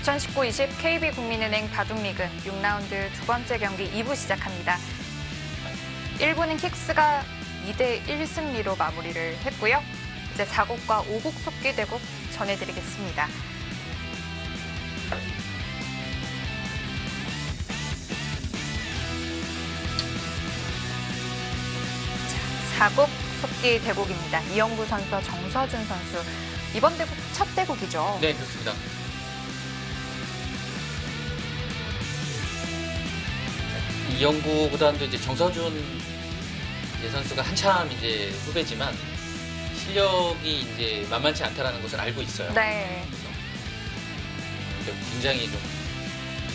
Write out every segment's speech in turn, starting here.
2019-20 KB국민은행 바둑리그 6라운드 두 번째 경기 2부 시작합니다. 1부는 킥스가 2대1 승리로 마무리를 했고요. 이제 4국과 5국 속기 대국 전해드리겠습니다. 4국 속기 대국입니다. 이영구 선수와 정서준 선수. 이번 대국 첫 대국이죠. 네, 그렇습니다. 이영구보다도 이제 정서준 선수가 한참 이제 후배지만 실력이 이제 만만치 않다라는 것을 알고 있어요. 네. 그래서 굉장히 좀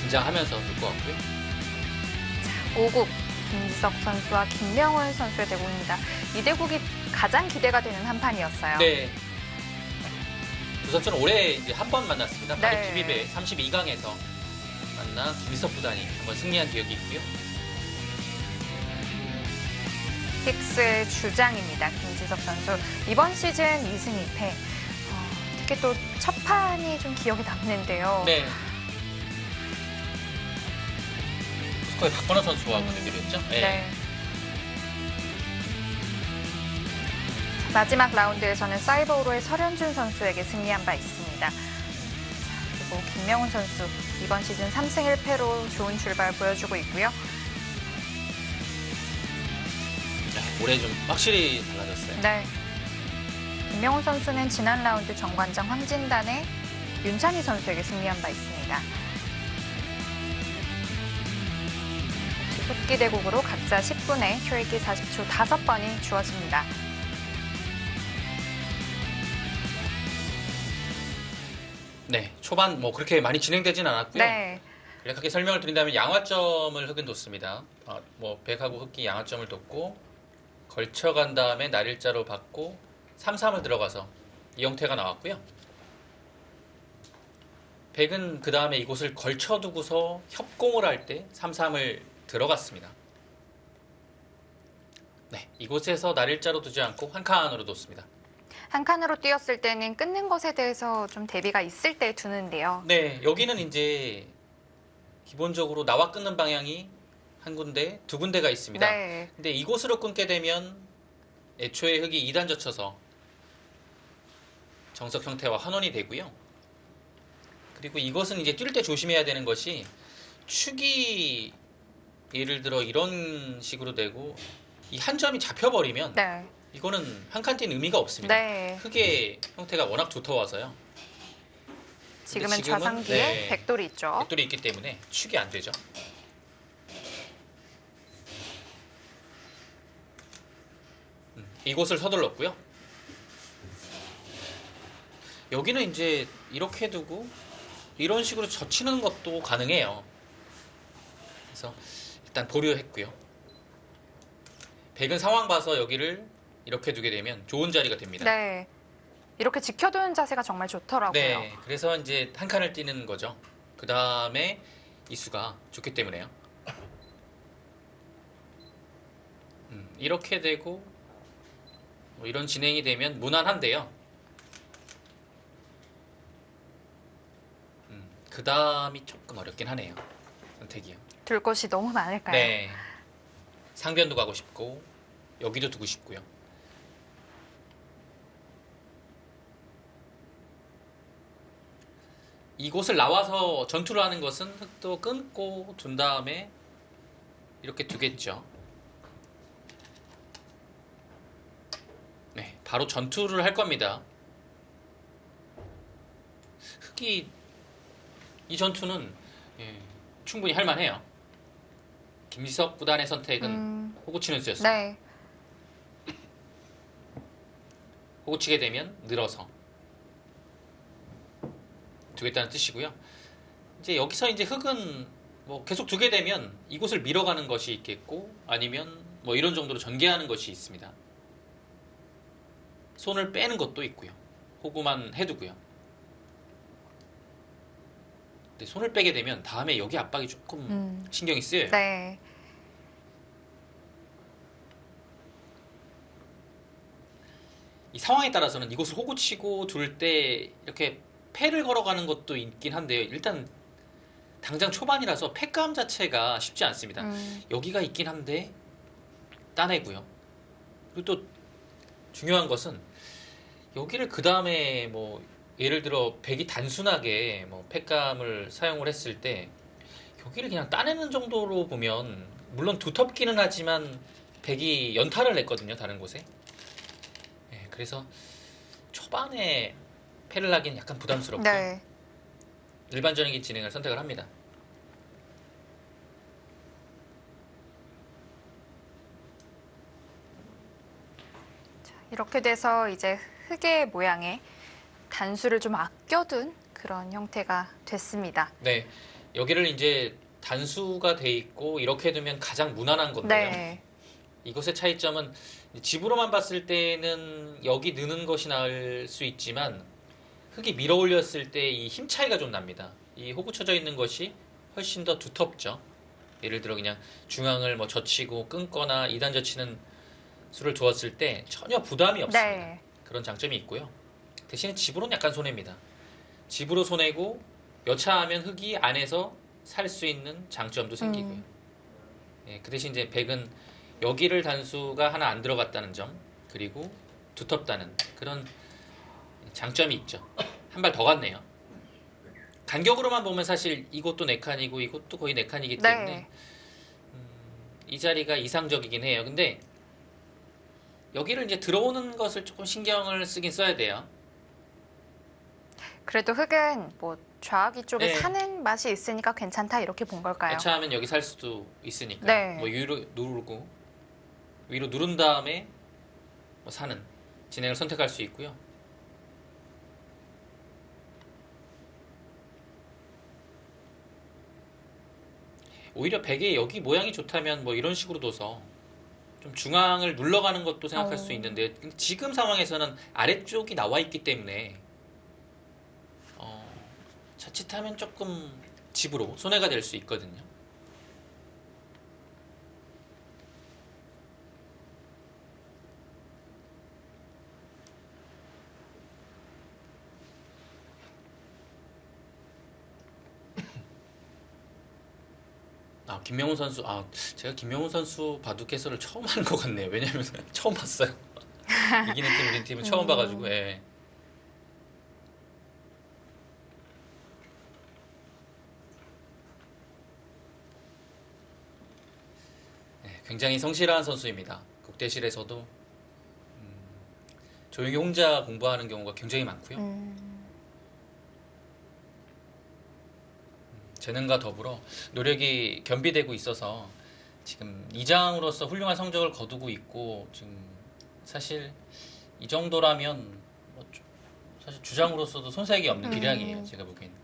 긴장하면서 볼 것 같고요. 자, 5국 김지석 선수와 김명훈 선수의 대국입니다. 이 대국이 가장 기대가 되는 한 판이었어요. 네. 두 선수는 올해 이제 한 번 만났습니다. 네. 바둑 TV배 32강에서 만난 김지석 구단이 한번 승리한 기억이 있고요. 킥스의 주장입니다. 김지석 선수. 이번 시즌 2승 2패. 특히 또 첫 판이 좀 기억에 남는데요. 네. 스코어의 박건호 선수하고 대결했죠. 네. 네. 마지막 라운드에서는 사이버우로의 설현준 선수에게 승리한 바 있습니다. 그리고 김명훈 선수 이번 시즌 3승 1패로 좋은 출발 보여주고 있고요. 올해 좀 확실히 달라졌어요. 네. 김명훈 선수는 지난 라운드 정관장 황진단의 윤찬희 선수에게 승리한 바 있습니다. 속기 대국으로 각자 10분에 효익기 40초 5번이 주어집니다. 네, 초반 뭐 그렇게 많이 진행되진 않았고요. 네. 간략하게 설명을 드린다면 양화점을 흑은 뒀습니다. 뭐 백하고 흑기 양화점을 뒀고 걸쳐간 다음에 날일자로 받고 3-3을 들어가서 이 형태가 나왔고요. 백은 그 다음에 이곳을 걸쳐두고서 협공을 할 때 3-3을 들어갔습니다. 네, 이곳에서 날일자로 두지 않고 한 칸으로 뒀습니다. 한 칸으로 뛰었을 때는 끊는 것에 대해서 좀 대비가 있을 때 두는데요. 네, 여기는 이제 기본적으로 나와 끊는 방향이 한 군데, 두 군데가 있습니다. 네. 근데 이곳으로 끊게 되면 애초에 흑이 2단 젖혀서 정석 형태와 환원이 되고요. 그리고 이것은 이제 뛸 때 조심해야 되는 것이 축이 예를 들어 이런 식으로 되고 이 한 점이 잡혀버리면 네. 이거는 한 칸 뛴 의미가 없습니다. 네. 흑의 형태가 워낙 두터워서요. 지금은 지금은, 좌상기에 네, 백돌이 있죠. 백돌이 있기 때문에 축이 안 되죠. 이곳을 서둘렀고요. 여기는 이제 이렇게 두고 이런 식으로 젖히는 것도 가능해요. 그래서 일단 보류했고요. 백은 상황 봐서 여기를 이렇게 두게 되면 좋은 자리가 됩니다. 네. 이렇게 지켜두는 자세가 정말 좋더라고요. 네, 그래서 이제 한 칸을 뛰는 거죠. 그 다음에 이 수가 좋기 때문에요. 이렇게 되고 뭐 이런 진행이 되면 무난한데요. 그 다음이 조금 어렵긴 하네요. 선택이요. 둘 곳이 너무 많을까요? 네, 상변도 가고 싶고 여기도 두고 싶고요. 이곳을 나와서 전투를 하는 것은 흑도 끊고 둔 다음에 이렇게 두겠죠. 네, 바로 전투를 할 겁니다. 흑이 이 전투는 충분히 할만해요. 김지석 구단의 선택은 호구치는 수였어요. 네. 호구치게 되면 늘어서 두겠다는 뜻이고요. 이제 여기서 이제 흑은 뭐 계속 두게 되면 이곳을 밀어가는 것이 있겠고 아니면 뭐 이런 정도로 전개하는 것이 있습니다. 손을 빼는 것도 있고요. 호구만 해두고요. 근데 손을 빼게 되면 다음에 여기 압박이 조금 신경이 쓰여요. 네. 이 상황에 따라서는 이곳을 호구치고 둘 때 이렇게 패를 걸어가는 것도 있긴 한데요. 일단 당장 초반이라서 패감 자체가 쉽지 않습니다. 여기가 있긴 한데 따내고요. 그리고 또 중요한 것은 여기를 그 다음에 뭐 예를 들어 백이 단순하게 뭐 패감을 사용을 했을 때 여기를 그냥 따내는 정도로 보면 물론 두텁기는 하지만 백이 연타를 냈거든요. 다른 곳에. 예, 그래서 초반에 패를 하긴 약간 부담스럽고 네. 일반적인 진행을 선택을 합니다. 이렇게 돼서 이제 흑의 모양의 단수를 좀 아껴둔 그런 형태가 됐습니다. 네, 여기를 이제 단수가 돼 있고 이렇게 두면 가장 무난한 건데요. 네. 이것의 차이점은 집으로만 봤을 때는 여기 느는 것이 나을 수 있지만 흙이 밀어 올렸을 때 이 힘 차이가 좀 납니다. 이 호구 쳐져 있는 것이 훨씬 더 두텁죠. 예를 들어 그냥 중앙을 뭐 젖히고 끊거나 2단 젖히는 수를 두었을 때 전혀 부담이 없습니다. 네. 그런 장점이 있고요. 대신에 집으로는 약간 손해입니다. 집으로 손해고 여차하면 흙이 안에서 살 수 있는 장점도 생기고요. 예, 그 대신 이제 백은 여기를 단수가 하나 안 들어갔다는 점 그리고 두텁다는 그런 장점이 있죠. 한 발 더 갔네요. 간격으로만 보면 사실 이것도 4칸이고 이것도 거의 4칸이기 때문에 네. 이 자리가 이상적이긴 해요. 근데 여기를 이제 들어오는 것을 조금 신경을 쓰긴 써야 돼요. 그래도 흑은 뭐 좌악이 쪽에 네. 사는 맛이 있으니까 괜찮다 이렇게 본 걸까요? 여차하면 여기 살 수도 있으니까 네. 뭐 위로 누르고 위로 누른 다음에 뭐 사는 진행을 선택할 수 있고요. 오히려 백의 여기 모양이 좋다면 뭐 이런 식으로 둬서 좀 중앙을 눌러가는 것도 생각할 수 있는데 지금 상황에서는 아래쪽이 나와 있기 때문에 자칫하면 조금 집으로 손해가 될 수 있거든요. 김명훈 선수, 제가 김명훈 선수 바둑 해설을 처음 하는 것 같네요. 왜냐면 처음 봤어요. 이기는 팀, 이기는 팀은 처음 봐가지고, 예. 예, 굉장히 성실한 선수입니다. 국대실에서도 조용히 혼자 공부하는 경우가 굉장히 많고요. 재능과 더불어 노력이 겸비되고 있어서 지금 이장으로서 훌륭한 성적을 거두고 있고 지금 사실 이 정도라면 뭐 사실 주장으로서도 손색이 없는 기량이에요. 제가 보기에는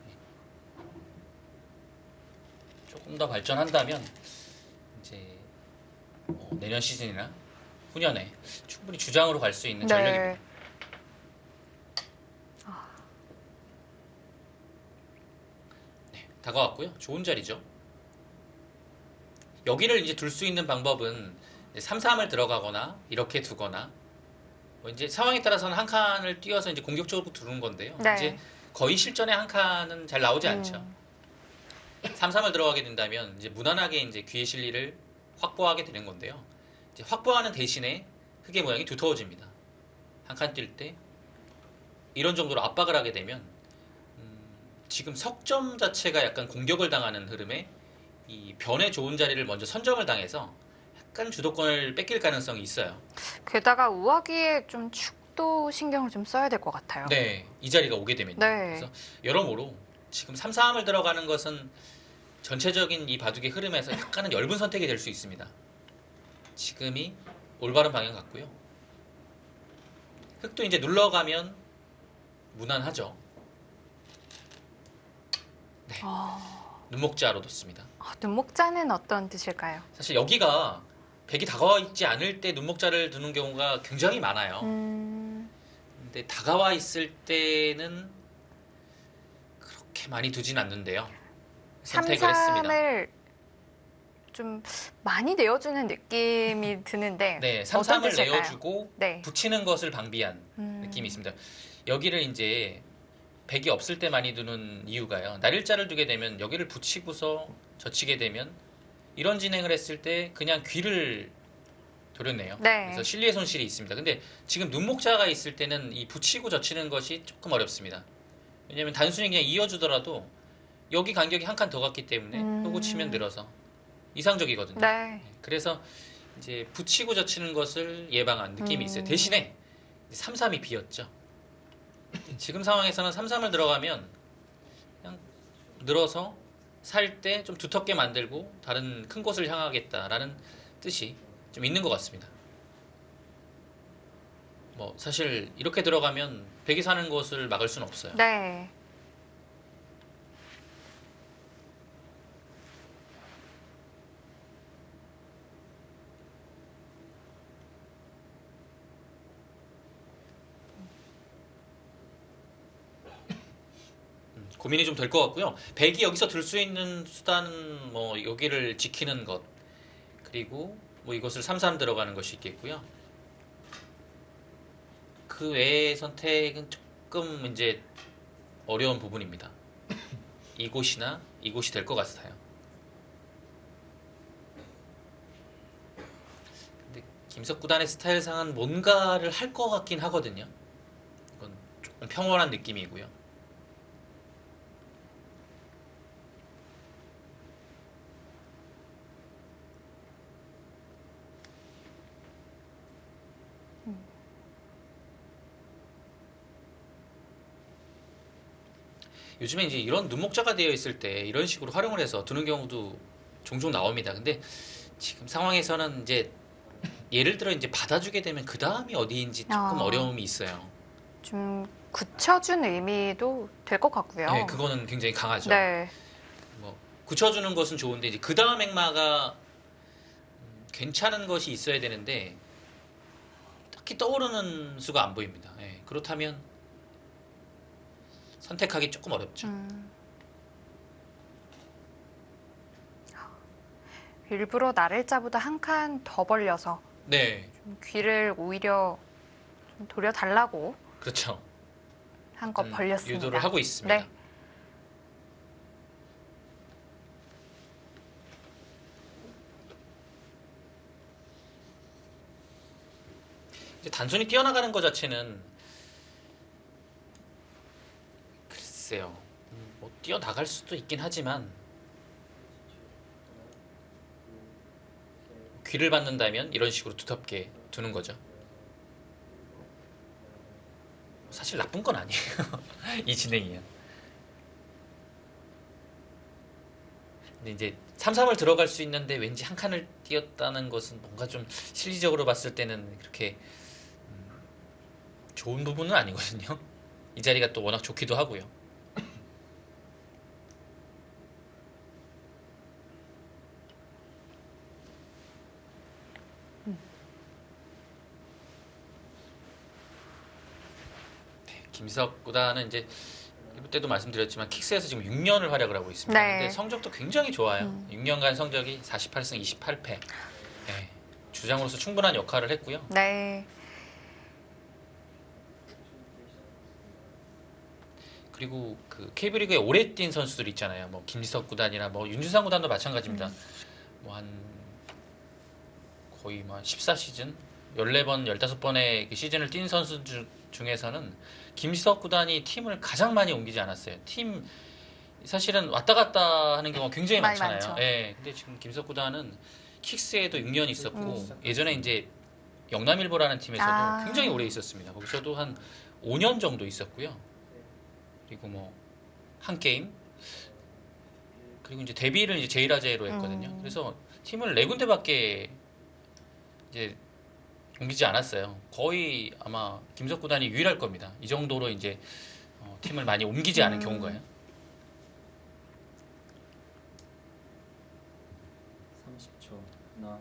조금 더 발전한다면 이제 내년 시즌이나 후년에 충분히 주장으로 갈 수 있는 전력입니다. 다가왔고요. 좋은 자리죠. 여기를 이제 둘 수 있는 방법은 3-3을 들어가거나 이렇게 두거나 뭐 이제 상황에 따라서는 한 칸을 띄워서 이제 공격적으로 두는 건데요. 네. 이제 거의 실전에 한 칸은 잘 나오지 않죠. 3-3을 들어가게 된다면 이제 무난하게 이제 귀의 실리를 확보하게 되는 건데요. 이제 확보하는 대신에 흙의 모양이 두터워집니다. 한 칸 뛸 때 이런 정도로 압박을 하게 되면 지금 석점 자체가 약간 공격을 당하는 흐름에 이 변의 좋은 자리를 먼저 선점을 당해서 약간 주도권을 뺏길 가능성이 있어요. 게다가 우아기에 좀 축도 신경을 좀 써야 될 것 같아요. 네, 이 자리가 오게 되면요. 네. 그래서 여러모로 지금 3-3을 들어가는 것은 전체적인 이 바둑의 흐름에서 약간은 엷은 선택이 될 수 있습니다. 지금이 올바른 방향 같고요. 흙도 이제 눌러가면 무난하죠. 네. 눈목자로 뒀습니다. 눈목자는 어떤 뜻일까요? 사실 여기가 백이 다가와 있지 않을 때 눈목자를 두는 경우가 굉장히 많아요. 근데 다가와 있을 때는 그렇게 많이 두진 않는데요. 선택을 했습니다. 3-3을 좀 많이 내어주는 느낌이 드는데 네, 어떤 3-3을 뜻일까요? 내어주고 네. 붙이는 것을 방비한 느낌이 있습니다. 여기를 이제 백이 없을 때 많이 두는 이유가요. 날일자를 두게 되면 여기를 붙이고서 젖히게 되면 이런 진행을 했을 때 그냥 귀를 도려내요. 네. 그래서 실리의 손실이 있습니다. 근데 지금 눈목자가 있을 때는 이 붙이고 젖히는 것이 조금 어렵습니다. 왜냐면 단순히 그냥 이어주더라도 여기 간격이 한 칸 더 갔기 때문에 끄고 치면 늘어서 이상적이거든요. 네. 그래서 이제 붙이고 젖히는 것을 예방한 느낌이 있어요. 대신에 3-3이 비었죠. 지금 상황에서는 3-3을 들어가면 그냥 늘어서 살 때 좀 두텁게 만들고 다른 큰 곳을 향하겠다라는 뜻이 좀 있는 것 같습니다. 뭐 사실 이렇게 들어가면 백이 사는 곳을 막을 수는 없어요. 네. 고민이 좀 될 것 같고요. 백이 여기서 들 수 있는 수단은 뭐 여기를 지키는 것 그리고 뭐 이것을 3-3 들어가는 것이 있겠고요. 그 외의 선택은 조금 이제 어려운 부분입니다. 이곳이나 이곳이 될 것 같아요. 근데 김석 구단의 스타일상은 뭔가를 할 것 같긴 하거든요. 이건 조금 평온한 느낌이고요. 요즘에 이제 이런 눈목자가 되어 있을 때 이런 식으로 활용을 해서 두는 경우도 종종 나옵니다. 근데 지금 상황에서는 이제 예를 들어 이제 받아주게 되면 그 다음이 어디인지 조금 어려움이 있어요. 좀 굳혀준 의미도 될 것 같고요. 네, 그거는 굉장히 강하죠. 네. 뭐 굳혀주는 것은 좋은데 이제 그 다음 액마가 괜찮은 것이 있어야 되는데 딱히 떠오르는 수가 안 보입니다. 네, 그렇다면 선택하기 조금 어렵죠. 일부러 날일자보다 한 칸 더 벌려서 네, 좀 귀를 오히려 좀 돌려달라고 그렇죠. 한껏 벌렸습니다. 유도를 하고 있습니다. 네. 이제 단순히 뛰어나가는 것 자체는 글쎄요. 뭐 뛰어나갈 수도 있긴 하지만 귀를 받는다면 이런 식으로 두텁게 두는 거죠. 사실 나쁜 건 아니에요. 이 진행이요. 근데 이제 3-3을 들어갈 수 있는데 왠지 한 칸을 띄었다는 것은 뭔가 좀 실리적으로 봤을 때는 그렇게 좋은 부분은 아니거든요. 이 자리가 또 워낙 좋기도 하고요. 네, 김석 구단은 이제 이때도 말씀드렸지만 킥스에서 지금 6년을 활약을 하고 있습니다. 네. 근데 성적도 굉장히 좋아요. 6년간 성적이 48승 28패. 네, 주장으로서 충분한 역할을 했고요. 네. 그리고 그 KB리그에 오래 뛴 선수들 있잖아요. 뭐 김지석 구단이나 뭐 윤주상 구단도 마찬가지입니다. 뭐 한 거의 뭐 14시즌, 14번, 15번의 그 시즌을 뛴 선수 중에서는 김지석 구단이 팀을 가장 많이 옮기지 않았어요. 팀 사실은 왔다 갔다 하는 경우가 굉장히 많이 많잖아요. 많죠. 예. 근데 지금 김지석 구단은 킥스에도 6년 있었고 예전에 이제 영남일보라는 팀에서도 굉장히 오래 있었습니다. 거기서도 한 5년 정도 있었고요. 그리고 뭐 한 게임 그리고 이제 데뷔를 이제 제일아재로 했거든요. 그래서 팀을 4군데밖에 이제 옮기지 않았어요. 거의 아마 김석 구단이 유일할 겁니다. 이 정도로 이제 팀을 많이 옮기지 않은 경우가요. 30초 하나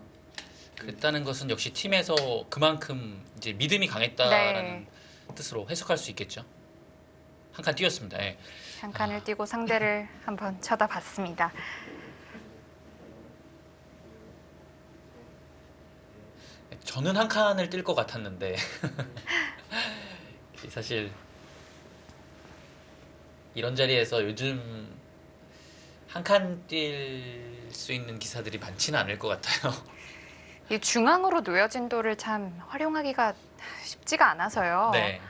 그랬다는 것은 역시 팀에서 그만큼 이제 믿음이 강했다라는 뜻으로 해석할 수 있겠죠. 한 칸 뛰었습니다. 예. 한 칸을 띄고 상대를 한번 쳐다봤습니다. 저는 한 칸을 뛸 것 같았는데 사실 이런 자리에서 요즘 한 칸 뛸 수 있는 기사들이 많지는 않을 것 같아요. 이 중앙으로 놓여진 돌을 참 활용하기가 쉽지가 않아서요. 네.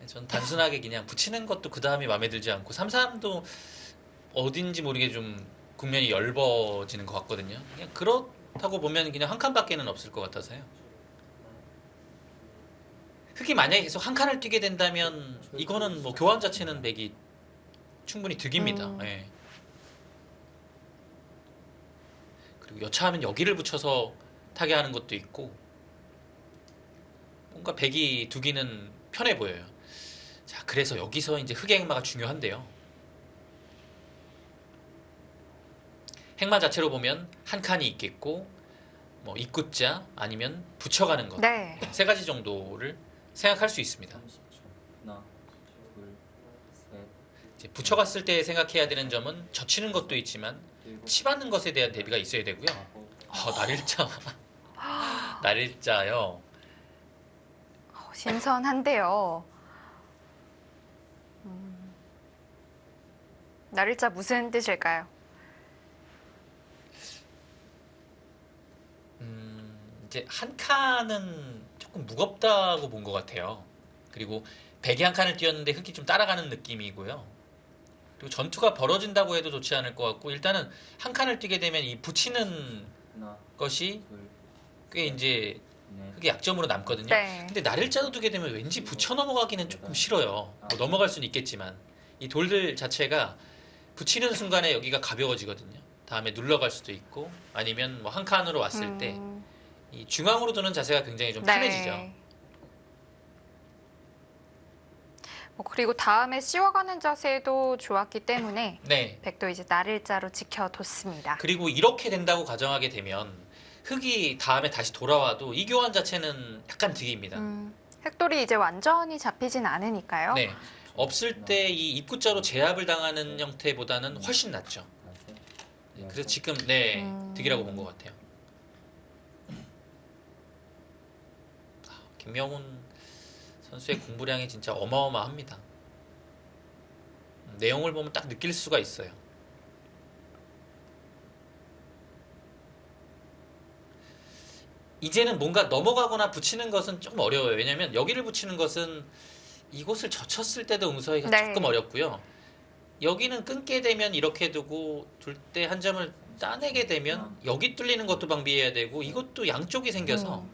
전 단순하게 그냥 붙이는 것도 그 다음이 마음에 들지 않고 3-3도 어딘지 모르게 좀 국면이 엷어지는 것 같거든요. 그냥 그렇다고 보면 그냥 한 칸밖에는 없을 것 같아서요. 흑이 만약에 계속 한 칸을 뛰게 된다면 이거는 뭐 교환 자체는 백이 충분히 득입니다. 예. 그리고 여차하면 여기를 붙여서 타게 하는 것도 있고 뭔가 백이 두기는 편해 보여요. 자, 그래서 여기서 이제 흑의 행마가 중요한데요. 행마 자체로 보면 한 칸이 있겠고 뭐 입구자 아니면 붙여가는 것. 네. 세 가지 정도를 생각할 수 있습니다. 30초. 하나, 둘, 셋, 이제 붙여갔을 때 생각해야 되는 점은 젖히는 것도 있지만 일곱, 치받는 것에 대한 대비가 있어야 되고요. 아홉, 날일자. 날일자요. 신선한데요. 날일자 무슨 뜻일까요? 이제 한 칸은 조금 무겁다고 본 것 같아요. 그리고 백이 한 칸을 뛰었는데 흑이 좀 따라가는 느낌이고요. 그리고 전투가 벌어진다고 해도 좋지 않을 것 같고 일단은 한 칸을 뛰게 되면 이 붙이는 하나, 것이 둘, 꽤 이제 넷, 흑의 약점으로 남거든요. 네. 근데 날일자로 두게 되면 왠지 붙여 넘어가기는 조금 싫어요. 뭐 넘어갈 수는 있겠지만 이 돌들 자체가 붙이는 순간에 여기가 가벼워지거든요. 다음에 눌러갈 수도 있고 아니면 뭐 한 칸으로 왔을 때 이 중앙으로 두는 자세가 굉장히 좀 편해지죠. 뭐 그리고 다음에 씌워가는 자세도 좋았기 때문에 네. 백도 이제 날일자로 지켜뒀습니다. 그리고 이렇게 된다고 가정하게 되면 흑이 다음에 다시 돌아와도 이 교환 자체는 약간 득입니다. 흑돌이 이제 완전히 잡히진 않으니까요. 네. 없을 때 이 입구자로 제압을 당하는 형태보다는 훨씬 낫죠. 다섯, 네, 여섯, 그래서 지금 네 득이라고 본 것 같아요. 김명훈 선수의 공부량이 진짜 어마어마합니다. 내용을 보면 딱 느낄 수가 있어요. 이제는 뭔가 넘어가거나 붙이는 것은 조금 어려워요. 왜냐하면 여기를 붙이는 것은 이곳을 젖혔을 때도 응수하기가 네. 조금 어렵고요. 여기는 끊게 되면 이렇게 두고 둘 때 한 점을 따내게 되면 여기 뚫리는 것도 방비해야 되고 이것도 양쪽이 생겨서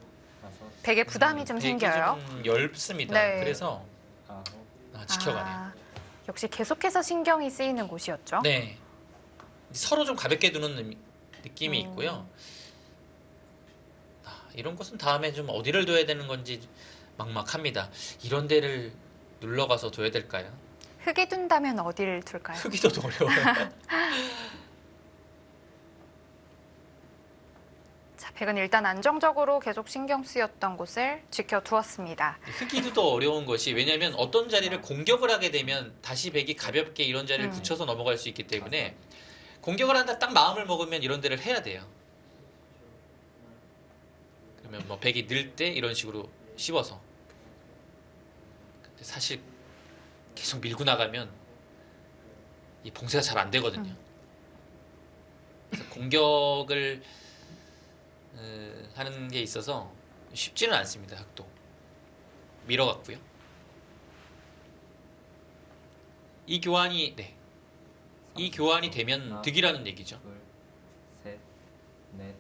다섯, 백에 부담이 좀 되게 생겨요. 좀 엷습니다. 네. 그래서 아홉, 지켜가네요. 역시 계속해서 신경이 쓰이는 곳이었죠. 네. 서로 좀 가볍게 두는 느낌이 있고요. 이런 것은 다음에 좀 어디를 둬야 되는 건지 막막합니다. 이런 데를 눌러가서 둬야 될까요? 흑이 둔다면 어디를 둘까요? 흑이 더 어려워요. 자, 백은 일단 안정적으로 계속 신경 쓰였던 곳을 지켜두었습니다. 흑이도 더 어려운 것이 왜냐하면 어떤 자리를 공격을 하게 되면 다시 백이 가볍게 이런 자리를 붙여서 넘어갈 수 있기 때문에 공격을 한다 딱 마음을 먹으면 이런 데를 해야 돼요. 그러면 뭐 백이 늘 때 이런 식으로 씹어서 근데 사실 계속 밀고 나가면 이 봉쇄가 잘 안 되거든요. 그래서 공격을 하는 게 있어서 쉽지는 않습니다. 흑도 밀어갔고요. 이 교환이 이 교환이 되면 득이라는 얘기죠. 둘, 셋, 넷,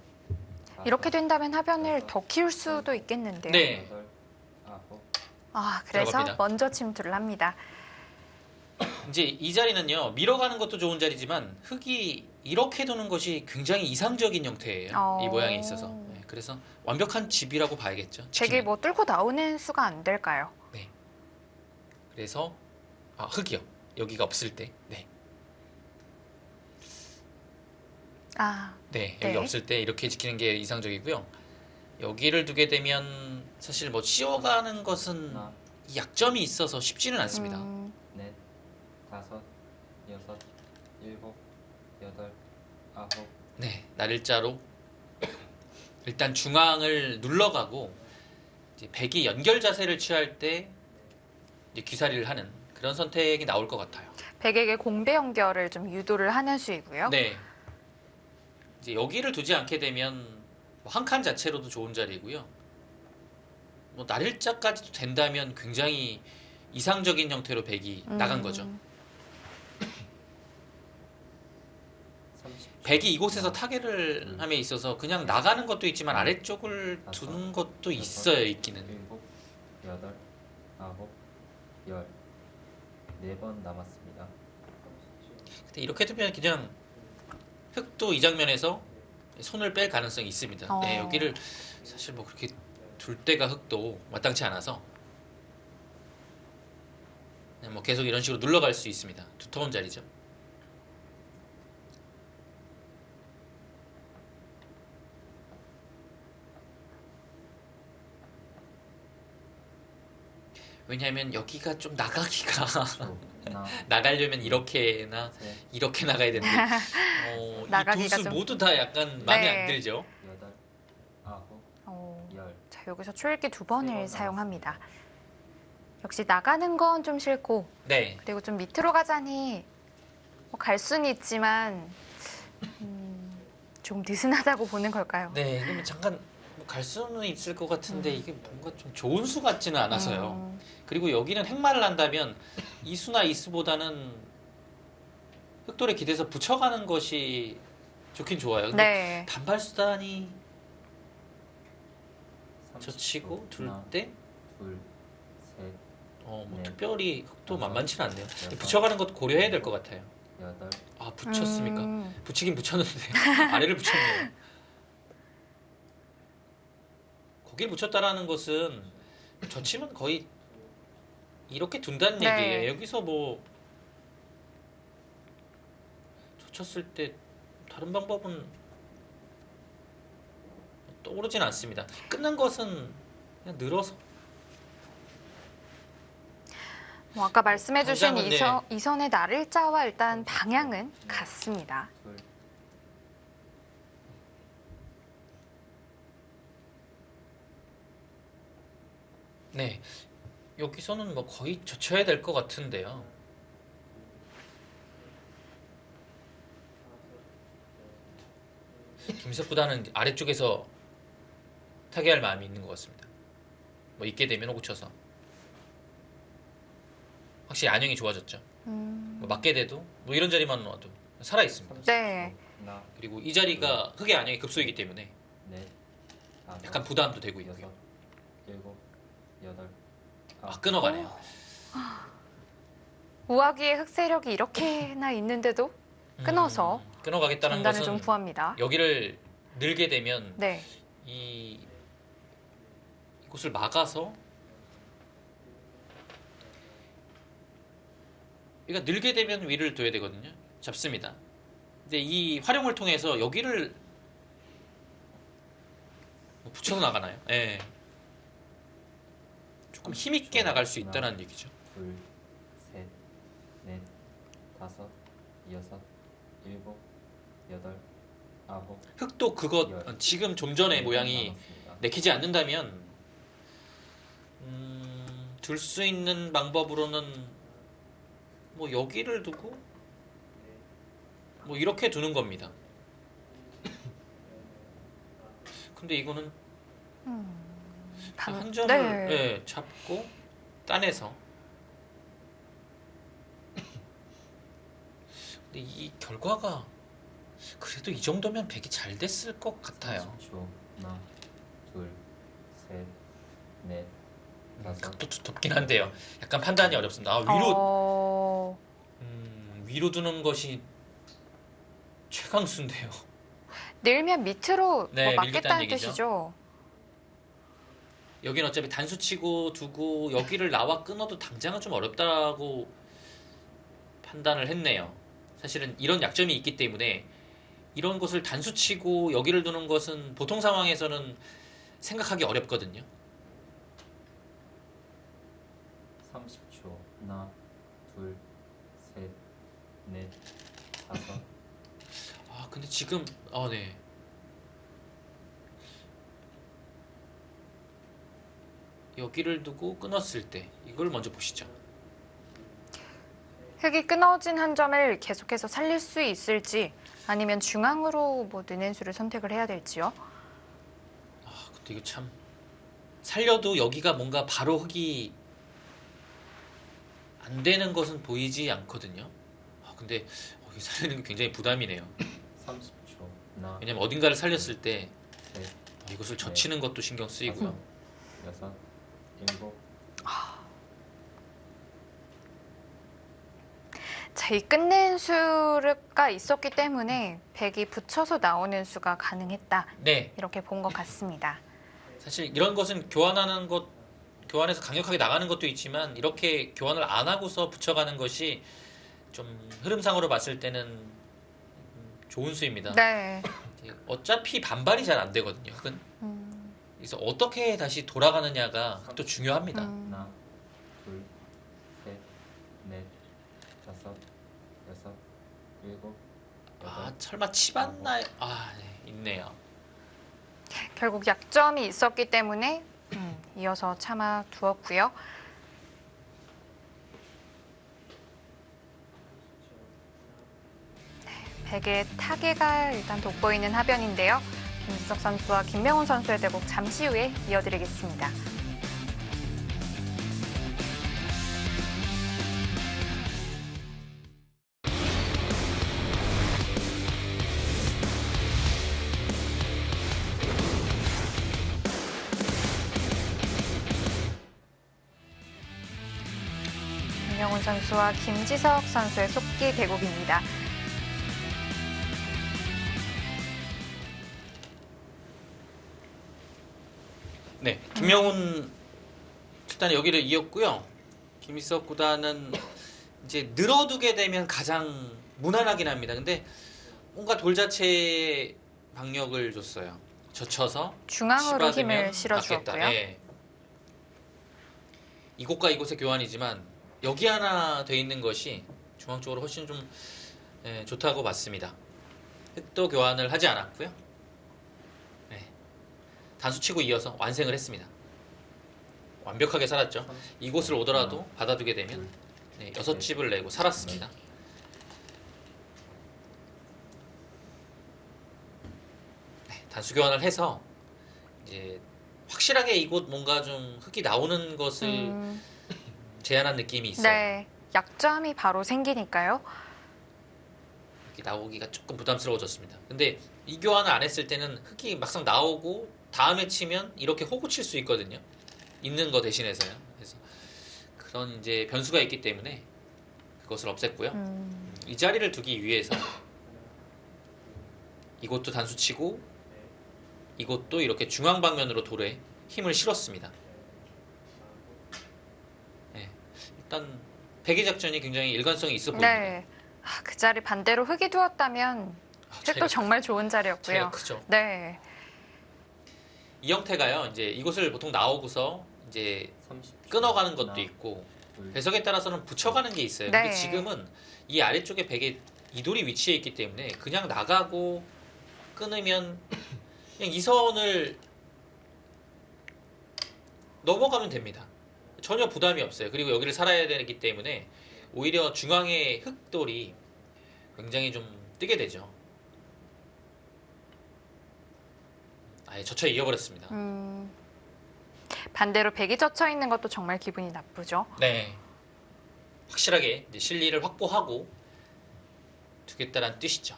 이렇게 된다면 하변을 더 키울 수도 있겠는데요. 네. 여덟, 아홉, 그래서 들어갑니다. 먼저 침투를 합니다. 이제 이 자리는요 밀어가는 것도 좋은 자리지만 흑이 이렇게 두는 것이 굉장히 이상적인 형태예요. 이 모양에 있어서. 네, 그래서 완벽한 집이라고 봐야겠죠. 백이 치킨은. 뭐 뚫고 나오는 수가 안 될까요? 네. 그래서 흑이요. 여기가 없을 때. 네. 네, 여기 네. 없을 때 이렇게 지키는 게 이상적이고요. 여기를 두게 되면 사실 뭐 씌워가는 것은 하나, 이 약점이 있어서 쉽지는 않습니다. 넷, 다섯, 여섯, 일곱, 여덟, 아홉, 네, 날일자로 일단 중앙을 눌러가고 이제 백이 연결 자세를 취할 때 이제 귀살이를 하는 그런 선택이 나올 것 같아요. 백에게 공배 연결을 좀 유도를 하는 수이고요. 네. 이제 여기를 두지 않게 되면 한 칸 자체로도 좋은 자리고요. 뭐 날일자까지도 된다면 굉장히 이상적인 형태로 백이 나간 거죠. 30초. 백이 이곳에서 하나, 타겟을 함에 있어서 그냥 나가는 것도 있지만 아래쪽을 두는 것도 있어요, 있기는. 7, 8, 9, 10. 4번 남았습니다. 근데 이렇게 되면 그냥 흑도 이 장면에서 손을 뺄 가능성이 있습니다. 네, 여기를 사실 뭐 그렇게 둘 때가 흑도 마땅치 않아서 그냥 뭐 계속 이런 식으로 눌러갈 수 있습니다. 두터운 자리죠. 왜냐하면 여기가 좀 나가기가 하나, 나가려면 이렇게나 셋, 이렇게 나가야 되는데 이 나가기가 두 수 좀- 모두 다 약간 마음에 네. 안 들죠. 8, 9, 10. 자, 여기서 초읽기 2번을 사용합니다. 역시 나가는 건 좀 싫고 네, 그리고 좀 밑으로 가자니 뭐 갈 수는 있지만 조금 느슨하다고 보는 걸까요? 네. 그러면 잠깐 뭐갈 수는 있을 것 같은데 이게 뭔가 좀 좋은 수 같지는 않아서요. 음, 그리고 여기는 행마를 한다면 이 수나 이 수보다는 흑돌에 기대서 붙여가는 것이 좋긴 좋아요. 근데 네. 단발 수단이 30초. 젖히고 둘 하나, 때 둘, 셋, 뭐 네. 특별히 흑도 다섯, 만만치는 않네요. 여섯, 붙여가는 것도 고려해야 될 것 같아요. 8. 아, 붙였습니까? 음, 붙이긴 붙였는데 아래를 붙였네요. 거길 붙였다라는 것은 젖히면 거의 이렇게 둔다는 네. 얘기예요. 여기서 뭐 젖혔을 때 다른 방법은 떠오르진 않습니다. 끝난 것은 그냥 늘어서 뭐 아까 말씀해주신 당장은 이선의 날일자와 일단 방향은 같습니다. 둘, 네, 여기서는 뭐 거의 젖혀야 될 것 같은데요. 김석보다는 아래쪽에서 타개할 마음이 있는 것 같습니다. 뭐 있게 되면 호구 쳐서 확실히 안형이 좋아졌죠. 뭐 맞게 돼도 뭐 이런 자리만 놔도 살아 있습니다. 네. 하나, 그리고 이 자리가 흑의 안형이 급소이기 때문에 넷, 다섯, 약간 부담도 되고 있고요. 여섯, 일곱, 여덟, 아, 끊어가네요. 우아기의 흑세력이 이렇게나 있는데도 끊어서 끊어가겠다는 전단을 것은 좀 구합니다. 여기를 늘게 되면 네. 이곳을 막아서 그러니까 늘게 되면 위를 둬야 되거든요. 잡습니다. 근데 이 활용을 통해서 여기를 뭐 붙여서 나가나요? 예. 조금 힘있게 나갈 수 있다는 얘기죠. 둘, 셋, 넷, 다섯, 여섯, 일곱, 여덟, 아홉. 흑도 그것 지금 좀 전의 4번 모양이 남았습니다. 내키지 않는다면 둘 수 있는 방법으로는 뭐 여기를 두고 뭐 이렇게 두는 겁니다. 근데 이거는 한 점을 네. 예, 잡고 따내서 근데 이 결과가 그래도 이 정도면 백이 잘 됐을 것 같아요. 30초. 하나, 둘, 셋, 넷, 다섯. 각도 두텁긴 한데요. 약간 판단이 어렵습니다. 아, 위로 위로 두는 것이 최강수인데요. 늘면 밑으로 네, 뭐 밀겠다는 막겠다는 얘기죠. 뜻이죠. 여기는 어차피 단수 치고 두고 여기를 나와 끊어도 당장은 좀 어렵다고 판단을 했네요. 사실은 이런 약점이 있기 때문에 이런 것을 단수 치고 여기를 두는 것은 보통 상황에서는 생각하기 어렵거든요. 30초. 하나, 둘, 셋, 넷, 다섯. 아, 근데 지금 네. 여기를 두고 끊었을 때 이걸 먼저 보시죠. 흙이 끊어진 한 점을 계속해서 살릴 수 있을지 아니면 중앙으로 뭐 넣는 수를 선택을 해야 될지요. 근데 이거 참 살려도 여기가 뭔가 바로 흙이 안 되는 것은 보이지 않거든요. 근데 여기 살리는 게 굉장히 부담이네요. 30초. 하나, 왜냐면 어딘가를 살렸을 때 셋, 이것을 젖히는 것도 신경 쓰이고요. 여섯, 일곱. 자, 이 끝낸 수가 있었기 때문에 백이 붙여서 나오는 수가 가능했다. 네, 이렇게 본 것 같습니다. 사실 이런 것은 교환해서 강력하게 나가는 것도 있지만 이렇게 교환을 안 하고서 붙여가는 것이 좀 흐름상으로 봤을 때는 좋은 수입니다. 네. 어차피 반발이 잘 안 되거든요. 흙은. 그래서 어떻게 다시 돌아가느냐가 또 중요합니다. 하나, 둘, 셋, 넷, 다섯, 여섯, 일곱, 여덟. 설마 치봤나요? 네, 있네요. 결국 약점이 있었기 때문에 이어서 참아 두었고요. 백의 타계가 일단 돋보이는 하변인데요. 김지석 선수와 김명훈 선수의 대국 잠시 후에 이어드리겠습니다. 김명훈 선수와 김지석 선수의 속기 대국입니다. 네, 김명훈 일단 여기를 이었고요. 김희석 구단은 이제 늘어두게 되면 가장 무난하긴 합니다. 근데 뭔가 돌 자체에 박력을 줬어요. 젖혀서 중앙으로 씹어두면 힘을 실어주었고요. 낫겠다. 예. 이곳과 이곳의 교환이지만 여기 하나 돼 있는 것이 중앙 쪽으로 훨씬 좀 좋다고 봤습니다. 흙도 교환을 하지 않았고요. 네. 단수 치고 이어서 완승을 했습니다. 완벽하게 살았죠. 이곳을 오더라도 받아두게 되면 6집을 내고 살았습니다. 네, 단수 교환을 해서 이제 확실하게 이곳 뭔가 좀 흙이 나오는 것을 제안한 느낌이 있어요. 네, 약점이 바로 생기니까요. 흙이 나오기가 조금 부담스러워졌습니다. 근데 이 교환을 안 했을 때는 흙이 막상 나오고 다음에 치면 이렇게 호구 칠 수 있거든요. 있는 거 대신해서요. 그래서 그런 이제 변수가 있기 때문에 그것을 없앴고요. 이 자리를 두기 위해서 이것도 단수 치고 이것도 이렇게 중앙 방면으로 돌에 힘을 실었습니다. 네, 일단 백의 작전이 굉장히 일관성이 있어 보입니다. 네, 그 자리 반대로 흙이 두었다면 흙도 정말 좋은 자리였고요. 차이가 크죠. 네, 이 형태가요. 이제 이곳을 보통 나오고서 이제 30초. 끊어가는 것도 하나, 있고 둘, 배석에 따라서는 붙여가는 게 있어요. 네. 근데 지금은 이 아래쪽에 백에 이 돌이 위치해 있기 때문에 그냥 나가고 끊으면 그냥 이 선을 넘어가면 됩니다. 전혀 부담이 없어요. 그리고 여기를 살아야 되기 때문에 오히려 중앙의 흙돌이 굉장히 좀 뜨게 되죠. 아예 젖혀 이어버렸습니다. 반대로 백이 젖혀 있는 것도 정말 기분이 나쁘죠. 네. 확실하게 이제 실리를 확보하고 두겠다라는 뜻이죠.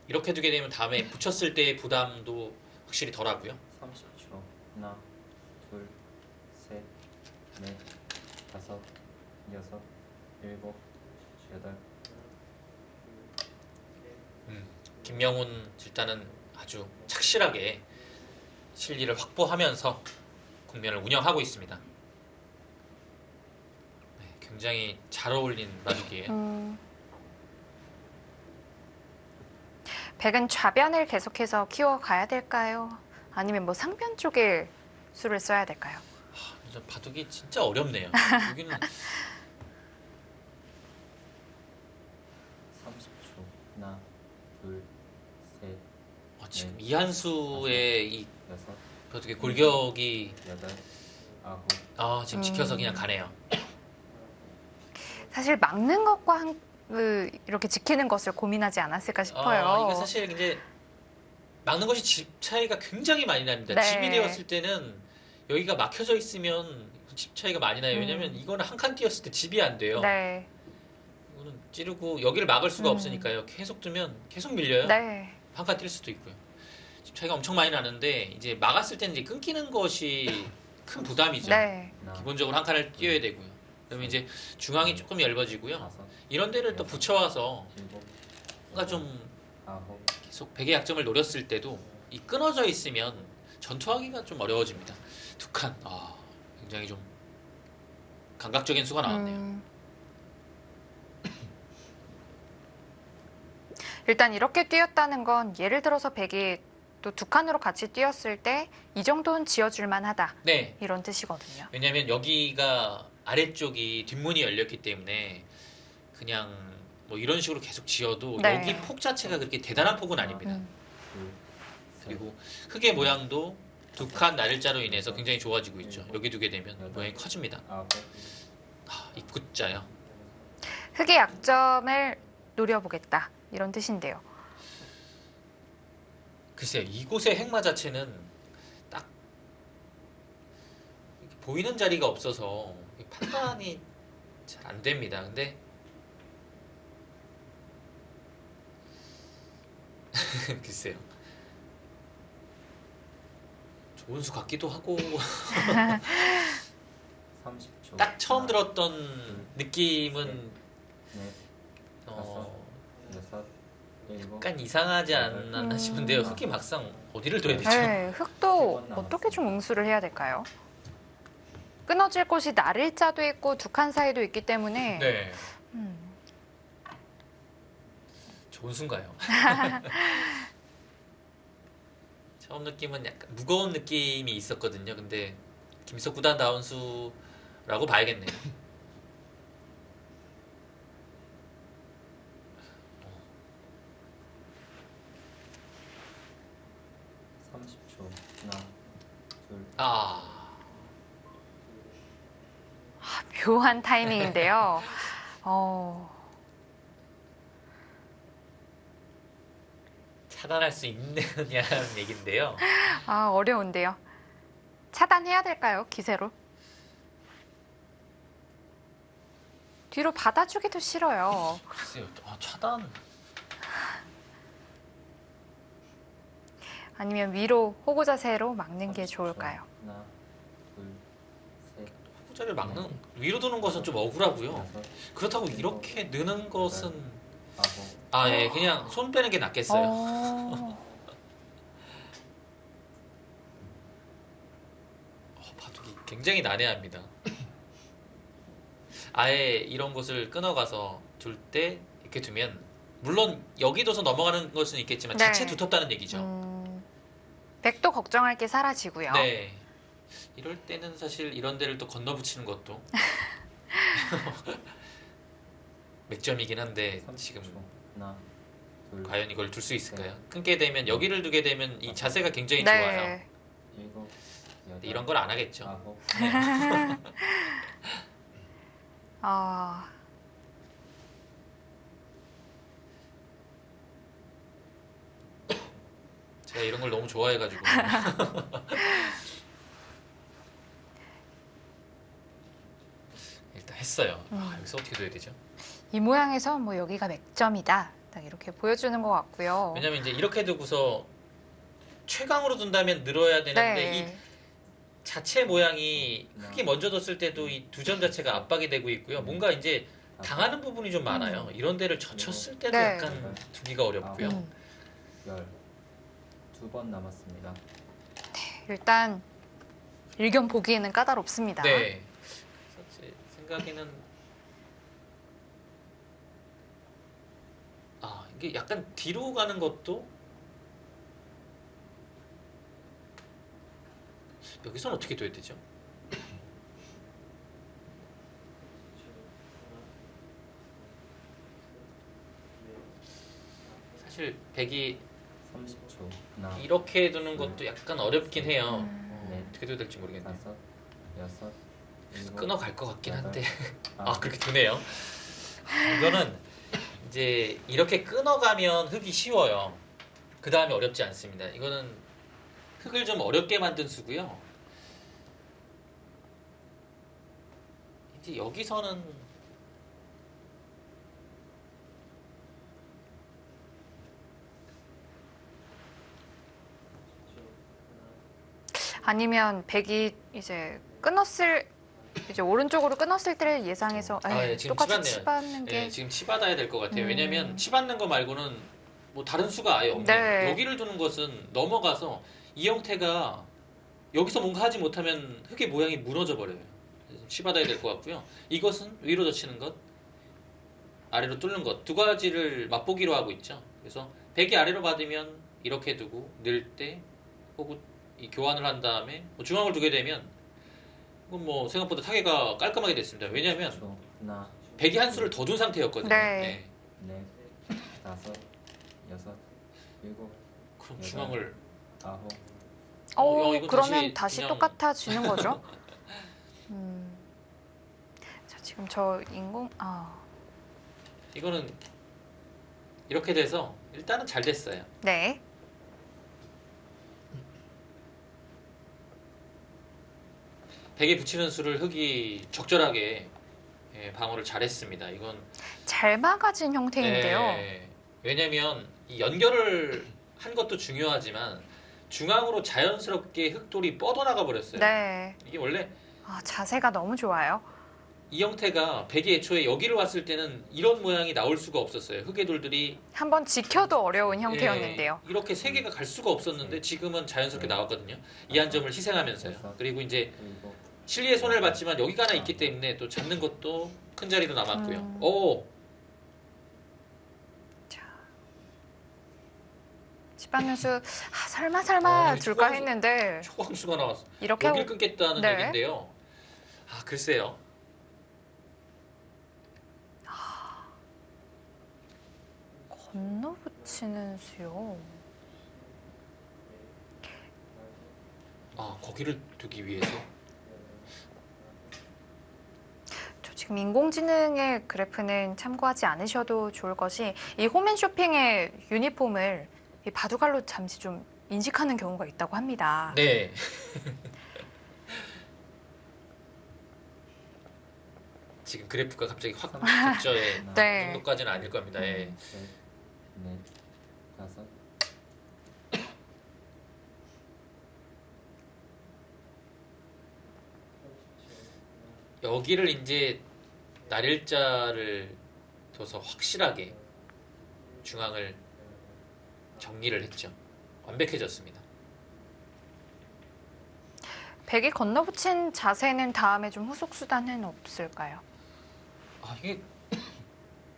이렇게 두게 되면 다음에 붙였을 때의 부담도 확실히 덜하고요. 30초. 하나, 둘, 셋, 넷, 다섯, 여섯, 일곱, 여덟. 김명훈 일단은 아주 착실하게 실리를 확보하면서 국면을 운영하고 있습니다. 네, 굉장히 잘 어울린 마주기예요. 백은 좌변을 계속해서 키워가야 될까요? 아니면 뭐 상변 쪽에 수를 써야 될까요? 바둑이 진짜 어렵네요. 여기는 30초. 하나, 둘, 셋, 지금 이한수의 이 여섯, 바둑의 골격이 여덟, 아홉. 지금 지켜서 그냥 가네요. 사실 막는 것과 이렇게 지키는 것을 고민하지 않았을까 싶어요. 이거 사실 이제 막는 것이 집 차이가 굉장히 많이 납니다. 네. 집이 되었을 때는 여기가 막혀져 있으면 집 차이가 많이 나요. 왜냐면 이거는 한 칸 띄었을 때 집이 안 돼요. 네. 이거는 찌르고 여기를 막을 수가 음. 없으니까요. 계속 두면 계속 밀려요. 네. 한 칸 뛸 수도 있고요. 집 차이가 엄청 많이 나는데 이제 막았을 때는 이제 끊기는 것이 큰 부담이죠. 네. 하나, 기본적으로 한 칸을 띄어야 되고요. 그러면 이제 중앙이 조금 얇아지고요. 다섯, 이런 데를 또 붙여와서 일곱, 뭔가 좀 아홉, 계속 백의 약점을 노렸을 때도 이 끊어져 있으면 전투하기가 좀 어려워집니다. 두 칸, 굉장히 좀 감각적인 수가 나왔네요. 일단 이렇게 뛰었다는 건 예를 들어서 백이 또 두 칸으로 같이 뛰었을 때 이 정도는 지어줄 만하다. 네, 이런 뜻이거든요. 왜냐하면 여기가 아래쪽이 뒷문이 열렸기 때문에 그냥 뭐 이런 식으로 계속 지어도 네. 여기 폭 자체가 그렇게 대단한 폭은 아닙니다. 둘, 셋, 그리고 흙의 모양도 두 칸 날일자로 인해서 굉장히 좋아지고 있죠. 여기 두게 되면 모양이 커집니다. 아홉, 입구자요. 흙의 약점을 노려보겠다. 이런 뜻인데요. 글쎄요, 이곳의 행마 자체는 딱 이렇게 보이는 자리가 없어서 판단이 잘 안 됩니다. 근데 글쎄요, 좋은 수 같기도 하고 30초. 딱 처음 들었던 느낌은 넷, 어, 여섯, 일곱, 약간 이상하지 않나 싶은데요. 흙이 막상 어디를 둬야 되죠? 네, 흙도 어떻게 좀 응수를 해야 될까요? 끊어질 곳이 날일자도 있고 두 칸 사이도 있기 때문에 네, 음, 좋은 수인가요? 처음 느낌은 약간 무거운 느낌이 있었거든요. 근데 김석 구단 다운 수라고 봐야겠네요. 30초. 하나, 둘, 묘한 타이밍인데요. 차단할 수 있느냐는 얘긴데요. 어려운데요. 차단해야 될까요? 기세로? 뒤로 받아주기도 싫어요. 글쎄요, 차단. 아니면 위로 호구 자세로 막는 게 30초. 좋을까요? 하나, 둘, 셋, 후자를 막는 위로 두는 것은 좀 억울하고요. 여섯, 그렇다고 이렇게 느는 것은 아홉, 예, 그냥 손 빼는 게 낫겠어요. 바둑이 굉장히 난해합니다. 아예 이런 곳을 끊어가서 둘 때 이렇게 두면 물론 여기 둬서 넘어가는 것은 있겠지만 네. 자체 두텁다는 얘기죠. 백도 걱정할 게 사라지고요. 네. 이럴 때는 사실 이런 데를 또 건너붙이는 것도 맥점이긴 한데 30초. 지금 하나, 둘, 과연 이걸 둘 수 있을까요? 끊게 되면 여기를 두게 되면 이 자세가 굉장히 네. 좋아요. 일곱, 근데 여덟, 이런 걸 안 하겠죠. 아홉, 제가 이런 걸 너무 좋아해가지고 일단 했어요. 여기서 어떻게 둬야 되죠? 이 모양에서 뭐 여기가 맥점이다. 딱 이렇게 보여주는 것 같고요. 왜냐면 이제 이렇게 두고서 최강으로 둔다면 늘어야 되는데 이 네. 자체 모양이 흙이 먼저 뒀을 때도 이 두 점 자체가 압박이 되고 있고요. 뭔가 이제 당하는 부분이 좀 많아요. 이런 데를 젖혔을 때도 네. 약간 두기가 어렵고요. 열. 2번 남았습니다. 일단 일견 보기에는 까다롭습니다. 네. 그래서 제 생각에는 이게 약간 뒤로 가는 것도 여기선 어떻게 둬야 되죠? 사실 백이 30초. 하나, 이렇게 두는 것도 약간 어렵긴 해요. 넷, 어떻게 둬야 될지 모르겠네요. 다섯, 여섯, 일곱, 끊어갈 것 같긴 한데 여덟, 그렇게 두네요. 이거는 이제 이렇게 끊어가면 흙이 쉬워요. 그 다음에 어렵지 않습니다. 이거는 흙을 좀 어렵게 만든 수고요. 이제 여기서는 아니면 백이 이제 끊었을 이제 오른쪽으로 끊었을 때를 예상해서 예, 지금 똑같이 치받네요. 치받는 게 예, 지금 치받아야 될 것 같아요. 음. 왜냐면 치받는 거 말고는 뭐 다른 수가 아예 없네요. 네. 여기를 두는 것은 넘어가서 이 형태가 여기서 뭔가 하지 못하면 흙의 모양이 무너져 버려요. 그래서 치받아야 될 것 같고요. 이것은 위로 젖히는 것, 아래로 뚫는 것 두 가지를 맛보기로 하고 있죠. 그래서 백이 아래로 받으면 이렇게 두고 늘 때 혹은 이 교환을 한 다음에 뭐 중앙을 두게 되면 그건 뭐 생각보다 타개가 깔끔하게 됐습니다. 왜냐하면 10초. 하나, 백이 한 수를 더 둔 상태였거든요. 네. 넷, 다섯, 여섯, 일곱, 그럼 여덟. 중앙을 아홉, 이건 그러면 다시 그냥- 똑같아지는 거죠? 자, 지금 저 이거는 이렇게 돼서 일단은 잘 됐어요. 네. 백에 붙이는 수를 흙이 적절하게 방어를 잘했습니다. 이건 잘 막아진 형태인데요. 왜냐면 이 연결을 한 것도 중요하지만 중앙으로 자연스럽게 흙돌이 뻗어나가 버렸어요. 네. 이게 원래 자세가 너무 좋아요. 이 형태가 백이 애초에 여기를 왔을 때는 이런 모양이 나올 수가 없었어요. 흙의 돌들이 한번 지켜도 어려운 형태였는데요. 이렇게 세 개가 갈 수가 없었는데 지금은 자연스럽게 나왔거든요. 이 한 점을 희생하면서요. 그리고 이제 일곱, 실리의 손을 받지만 여기가 하나 있기 때문에 또 잡는 것도 큰 자리로 남았고요. 음. 오, 치받는 수 설마 줄까 초강수- 했는데 초광수가 나왔어. 이렇게 여기를 하고 끊겠다는 네. 얘긴데요. 글쎄요. 건너붙이는 수요. 거기를 두기 위해서. 저 지금 인공지능의 그래프는 참고하지 않으셔도 좋을 것이 이 홈앤쇼핑의 유니폼을 이 바둑알로 잠시 좀 인식하는 경우가 있다고 합니다. 네. 지금 그래프가 갑자기 확 급저에 하나, 네. 그 정도까지는 아닐 겁니다. 예. 셋, 넷, 다섯, 여기를 이제 날일자를 둬서 확실하게 중앙을 정리를 했죠. 완벽해졌습니다. 백이 건너붙인 자세는 다음에 좀 후속 수단은 없을까요? 이게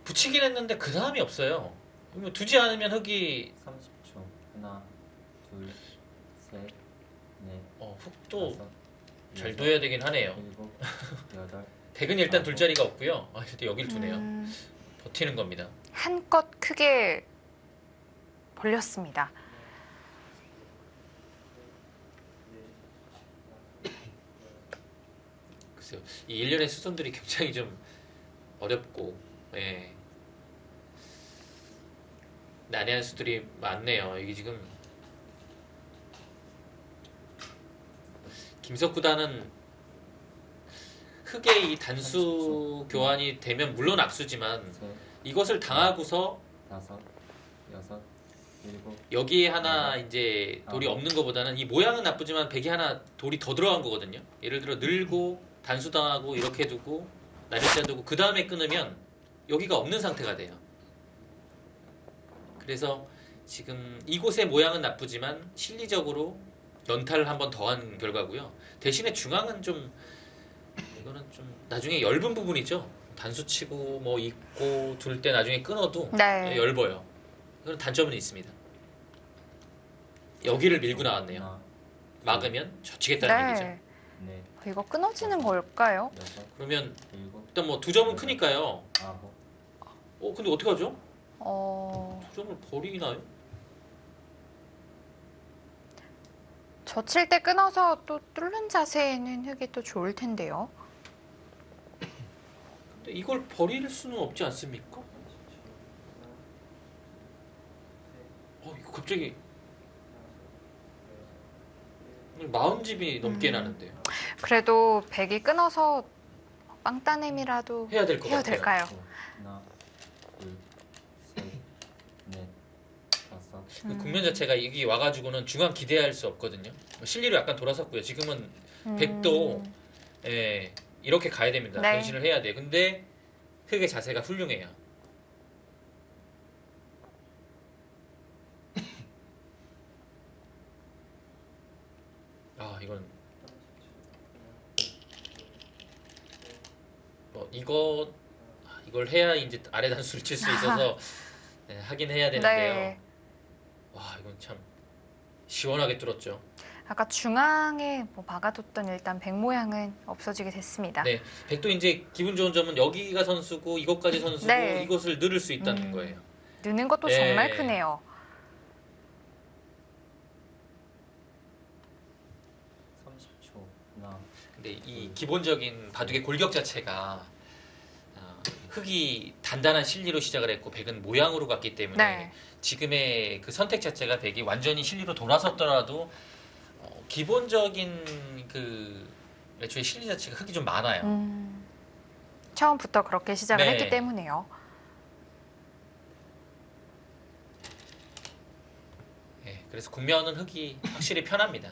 붙이긴 했는데 그 다음이 없어요. 뭐 두지 않으면 흙이 30초. 하나, 둘, 셋, 넷, 흙도 다섯, 잘 여섯, 둬야 되긴 하네요. 일곱, 여덟, 백은 일단 둘 자리가 없고요. 근데 여길 두네요. 버티는 겁니다. 한껏 크게 벌렸습니다. 글쎄요. 이 일련의 수선들이 굉장히 좀 어렵고 난해한 수들이 많네요. 이게 지금 김석 구단은 흙의 이 단수 교환이 되면 물론 악수지만 셋, 이것을 당하고서 다섯, 여섯, 일곱, 여기에 하나 이제 돌이 없는 것보다는 이 모양은 나쁘지만 백이 하나 돌이 더 들어간 거거든요. 예를 들어 늘고 단수당하고 이렇게 두고 날일자 두고 그 다음에 끊으면 여기가 없는 상태가 돼요. 그래서 지금 이곳의 모양은 나쁘지만 실리적으로 연타를 한 번 더 한 결과고요. 대신에 중앙은 좀 이거는 좀 나중에 엷은 부분이죠. 단수 치고 뭐 있고 둘 때 나중에 끊어도 네. 엷어요. 그런 단점은 있습니다. 여기를 밀고 나왔네요. 하나, 막으면 젖히겠다는 얘기죠. 네. 넷, 이거 끊어지는 걸까요? 여섯, 그러면 일곱, 일단 뭐 두 점은 크니까요. 아홉, 근데 어떻게 하죠? 두 점을 버리나요? 젖힐 때 끊어서 또 뚫는 자세에는 흙이 또 좋을 텐데요. 근데 이걸 버릴 수는 없지 않습니까? 이거 갑자기 40집이 넘게 나는데요. 그래도 백이 끊어서 빵 따냄이라도 해야 될 것 해야 같아요. 될까요? 하나, 둘, 셋, 넷, 다섯. 그 국면 자체가 여기 와가지고는 중앙 기대할 수 없거든요. 실리로 약간 돌아섰고요. 지금은 백도 예, 이렇게 가야 됩니다. 네. 변신을 해야 돼. 근데 흑의 자세가 훌륭해요. 이건 이걸 해야 이제 아래 단수를 칠 수 있어서 네, 하긴 해야 되는데요. 네. 와, 이건 참 시원하게 뚫었죠. 아까 중앙에 뭐 막아뒀던 일단 백 모양은 없어지게 됐습니다. 네, 백도 이제 기분 좋은 점은 여기가 선수고 이것까지 선수고 네. 이것을 늘을 수 있다는 거예요. 느는 것도 네. 정말 크네요. 30초. 하나, 근데 이 기본적인 바둑의 골격 자체가 흑이 단단한 실리로 시작을 했고 백은 모양으로 갔기 때문에 네. 지금의 그 선택 자체가 백이 완전히 실리로 돌아섰더라도 기본적인 그 애초에 실리 자체가 흑이 좀 많아요. 처음부터 그렇게 시작을 네. 했기 때문에요. 예, 그래서 국면은 흑이 확실히 편합니다.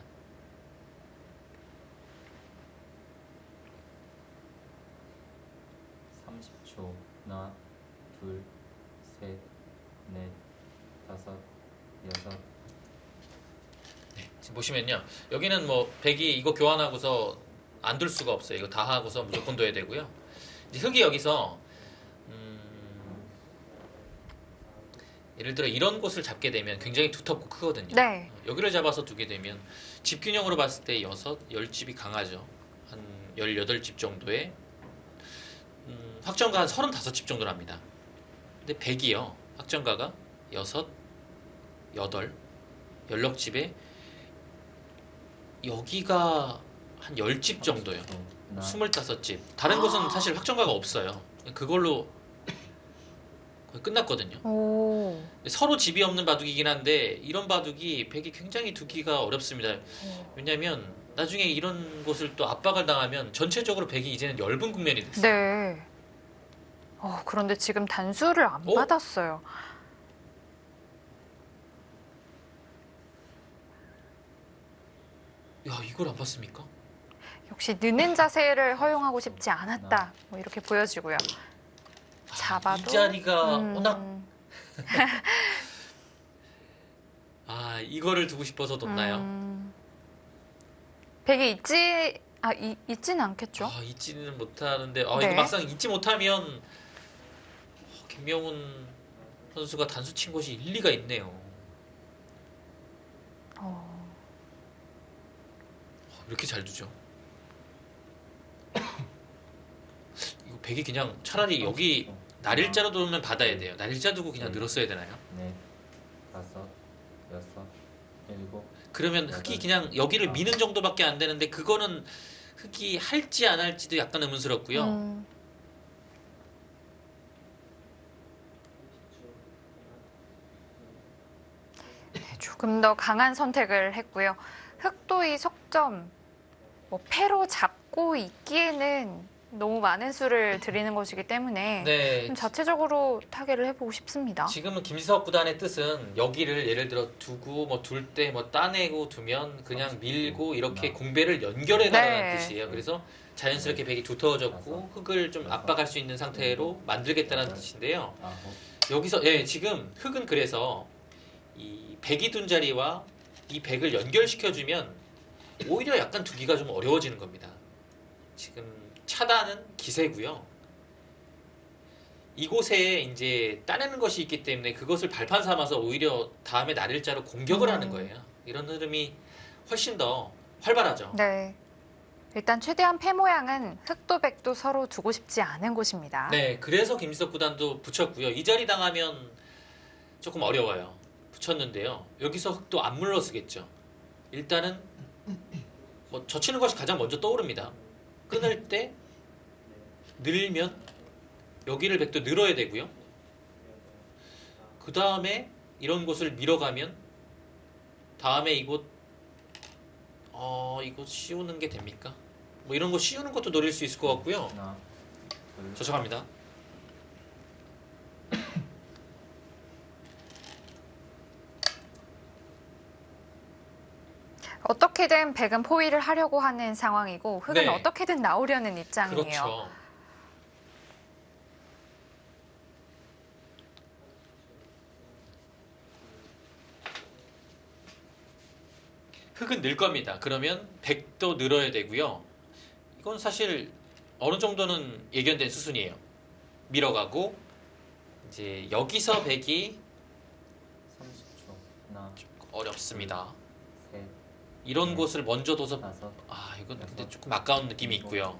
하나, 둘, 셋, 넷, 다섯, 여섯. 네, 지금 보시면요. 여기는 뭐 백이 이거 교환하고서 안 둘 수가 없어요. 이거 다 하고서 무조건 둬야 되고요. 이제 흑이 여기서 예를 들어 이런 곳을 잡게 되면 굉장히 두텁고 크거든요. 네. 여기를 잡아서 두게 되면 집 균형으로 봤을 때 10집이 강하죠. 한 18집 정도의 확정가 한 35집 정도 납니다. 근데 백이요. 확정가가 6, 8, 16집에 여기가 한 10집 정도요. 25집. 다른 곳은 사실 확정가가 없어요. 그걸로 거의 끝났거든요. 오. 서로 집이 없는 바둑이긴 한데 이런 바둑이 백이 굉장히 두기가 어렵습니다. 왜냐하면 나중에 이런 곳을 또 압박을 당하면 전체적으로 백이 이제는 엷은 국면이 됐어요. 네. 그런데 지금 단수를 안 받았어요. 야, 이걸 안 봤습니까? 역시 느는 자세를 허용하고 싶지 않았다. 뭐 이렇게 보여지고요. 잡아도 이 자리가 워낙 이거를 두고 싶어서 뒀나요? 백이 있지는 않겠죠? 잊지는 못하는데 네. 이거 막상 잊지 못하면 김명훈 선수가 단수 친 것이 일리가 있네요. 이렇게 잘 두죠. 이거 백이 그냥 차라리 여기 날일자로 두면 받아야 돼요. 날일자 두고 그냥 늘었어야 되나요? 넷, 다섯, 여섯, 일곱. 그러면 흑이 그냥 여기를 미는 정도밖에 안 되는데 그거는 흑이 할지 안 할지도 약간 의문스럽고요. 조금 더 강한 선택을 했고요. 흑도 이 석점 패로 잡고 있기에는 너무 많은 수를 드리는 것이기 때문에 네. 좀 자체적으로 타개를 해보고 싶습니다. 지금은 김지석 구단의 뜻은 여기를 예를 들어 두고 뭐 둘 때 뭐 따내고 두면 그냥 밀고 이렇게 공배를 연결해 가라는 네. 뜻이에요. 그래서 자연스럽게 백이 두터워졌고 흑을 좀 압박할 수 있는 상태로 만들겠다는 뜻인데요. 여기서 지금 흑은 그래서 이 백이 둔 자리와 이 백을 연결시켜주면 오히려 약간 두기가 좀 어려워지는 겁니다. 지금 차단은 기세고요. 이곳에 이제 따내는 것이 있기 때문에 그것을 발판 삼아서 오히려 다음에 날일자로 공격을 하는 거예요. 이런 흐름이 훨씬 더 활발하죠. 네. 일단 최대한 패 모양은 흑도 백도 서로 두고 싶지 않은 곳입니다. 네, 그래서 김지석 구단도 붙였고요. 이 자리 당하면 조금 어려워요. 붙였는데요. 여기서 흑도 안 물러서겠죠. 일단은 뭐 젖히는 것이 가장 먼저 떠오릅니다. 끊을 때 늘면 여기를 백도 늘어야 되고요. 그 다음에 이런 곳을 밀어가면 다음에 이곳 이곳 씌우는 게 됩니까? 뭐 이런 거 씌우는 것도 노릴 수 있을 것 같고요. 하나, 둘, 저장합니다. 어떻게든 백은 포위를 하려고 하는 상황이고 흑은 네. 어떻게든 나오려는 입장이에요. 그렇죠. 흑은 늘 겁니다. 그러면 백도 늘어야 되고요. 이건 사실 어느 정도는 예견된 수순이에요. 밀어가고 이제 여기서 백이 30초. 하나, 어렵습니다. 셋, 이런 네. 곳을 먼저 둬서 다섯, 이건 근데 조금 아까운 느낌이 있고요.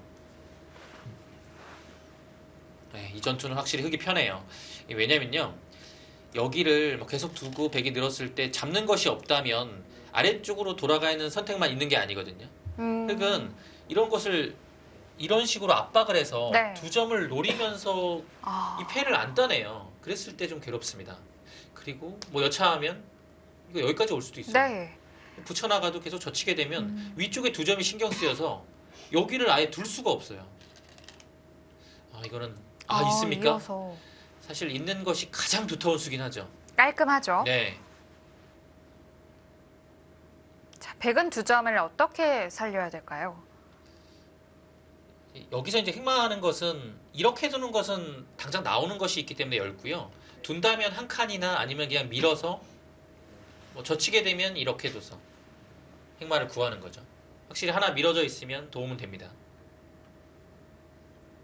네, 이 전투는 확실히 흑이 편해요. 왜냐면요. 여기를 뭐 계속 두고 백이 늘었을 때 잡는 것이 없다면 아래쪽으로 돌아가는 선택만 있는 게 아니거든요. 흑은 이런 것을 이런 식으로 압박을 해서 네. 두 점을 노리면서 아, 이 패를 안 따내요. 그랬을 때 좀 괴롭습니다. 그리고 뭐 여차하면 이거 여기까지 올 수도 있어요. 네. 붙여나가도 계속 젖히게 되면 위쪽에 두 점이 신경 쓰여서 여기를 아예 둘 수가 없어요. 이거는 있습니까? 이어서 사실 있는 것이 가장 두터운 수긴 하죠. 깔끔하죠. 네. 자, 백은 두 점을 어떻게 살려야 될까요? 여기서 이제 흑마하는 것은 이렇게 두는 것은 당장 나오는 것이 있기 때문에 넓고요. 둔다면 한 칸이나 아니면 그냥 밀어서 뭐 젖히게 되면 이렇게 둬서 흑마를 구하는 거죠. 확실히 하나 밀어져 있으면 도움은 됩니다.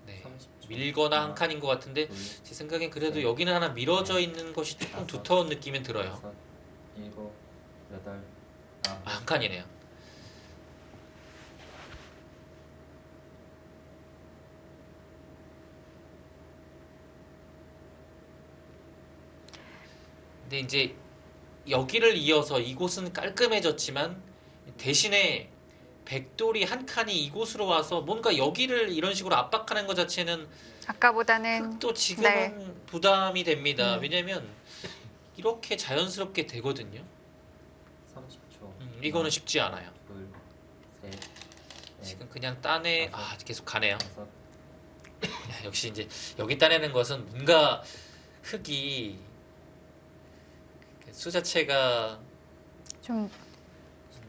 네. 30초. 밀거나 한 칸인 것 같은데 둘, 제 생각엔 그래도 여기는 하나 밀어져 있는 것이 조금 두터운 느낌은 들어요. 여섯, 일곱, 여덟, 아홉, 한 칸이네요. 근데 이제 여기를 이어서 이곳은 깔끔해졌지만 대신에 백돌이 한 칸이 이곳으로 와서 뭔가 여기를 이런 식으로 압박하는 것 자체는 아까보다는 흑도 지금은 부담이 됩니다. 음. 왜냐면 이렇게 자연스럽게 되거든요. 30초. 이거는 쉽지 않아요. 둘, 셋, 넷, 지금 그냥 따내 계속 가네요. 다섯, 역시 이제 여기 따내는 것은 뭔가 흑이 수 자체가 좀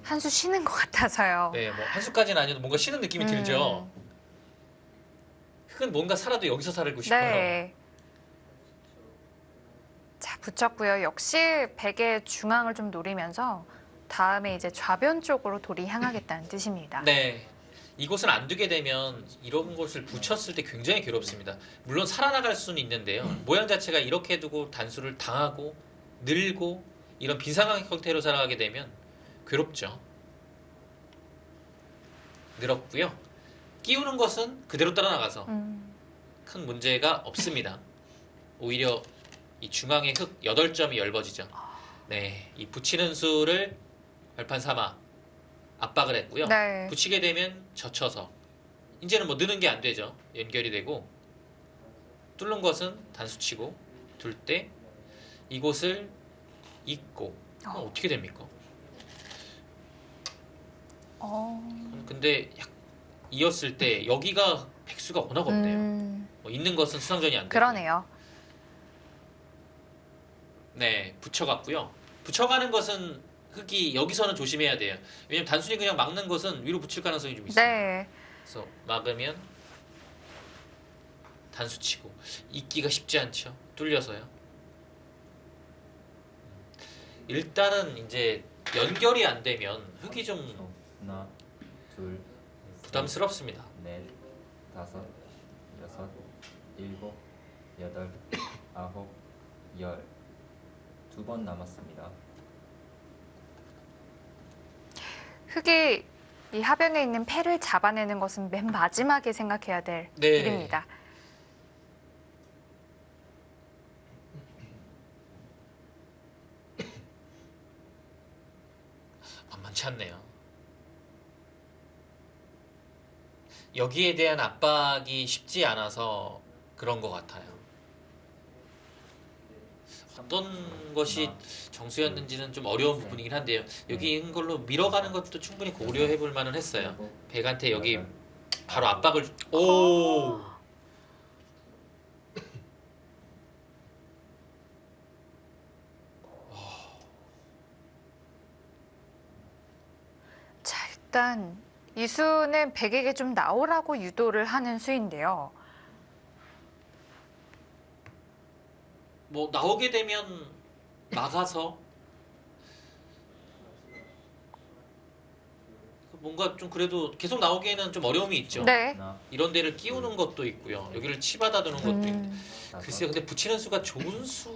한 수 쉬는 것 같아서요. 네, 뭐 한 수까지는 아니어도 뭔가 쉬는 느낌이 들죠. 흑은 뭔가 살아도 여기서 살고 싶어요. 네. 자, 붙였고요. 역시 백의 중앙을 좀 노리면서 다음에 이제 좌변 쪽으로 돌이 향하겠다는 뜻입니다. 네. 이곳을 안 두게 되면 이런 곳을 붙였을 때 굉장히 괴롭습니다. 물론 살아나갈 수는 있는데요. 모양 자체가 이렇게 두고 단수를 당하고 늘고 이런 비상황 형태로 살아가게 되면 괴롭죠. 늘었고요. 끼우는 것은 그대로 따라 나가서 큰 문제가 없습니다. 오히려 이 중앙의 흑 8점이 엷어지죠. 네, 이 붙이는 수를 발판 삼아 압박을 했고요. 네. 붙이게 되면 젖혀서 이제는 뭐 느는 게 안 되죠. 연결이 되고 뚫는 것은 단수치고 둘 때 이곳을 잇고 어떻게 됩니까? 근데 이었을 때 여기가 백수가 워낙 없네요. 뭐 있는 것은 수상전이 안 되고. 그러네요. 네, 붙여갔고요. 붙여가는 것은 흑이 여기서는 조심해야 돼요. 왜냐면 단순히 그냥 막는 것은 위로 붙일 가능성이 좀 있어요. 네. 그래서 막으면 단수치고 잇기가 쉽지 않죠. 뚫려서요. 일단은 이제 연결이 안 되면 흑이 좀 30초. 하나, 둘, 부담스럽습니다. 넷, 다섯, 여섯, 일곱, 여덟, 아홉, 열. 2번 남았습니다. 흑이 이 하변에 있는 패를 잡아내는 것은 맨 마지막에 생각해야 될 네. 일입니다. 만만치 않네요. 여기에 대한 압박이 쉽지 않아서 그런 것 같아요. 어떤 것이 정수였는지는 좀 어려운 부분이긴 한데요. 여기 있는 걸로 밀어가는 것도 충분히 고려해 볼 만은 했어요. 백한테 여기 바로 압박을 오. 자, 일단 이 수는 백에게 좀 나오라고 유도를 하는 수인데요. 뭐 나오게 되면 막아서 뭔가 좀 그래도 계속 나오기에는 좀 어려움이 있죠. 네. 하나, 이런 데를 끼우는 것도 있고요. 여기를 치받아 두는 것도 있는데 다섯, 글쎄요. 근데 붙이는 수가 좋은 수의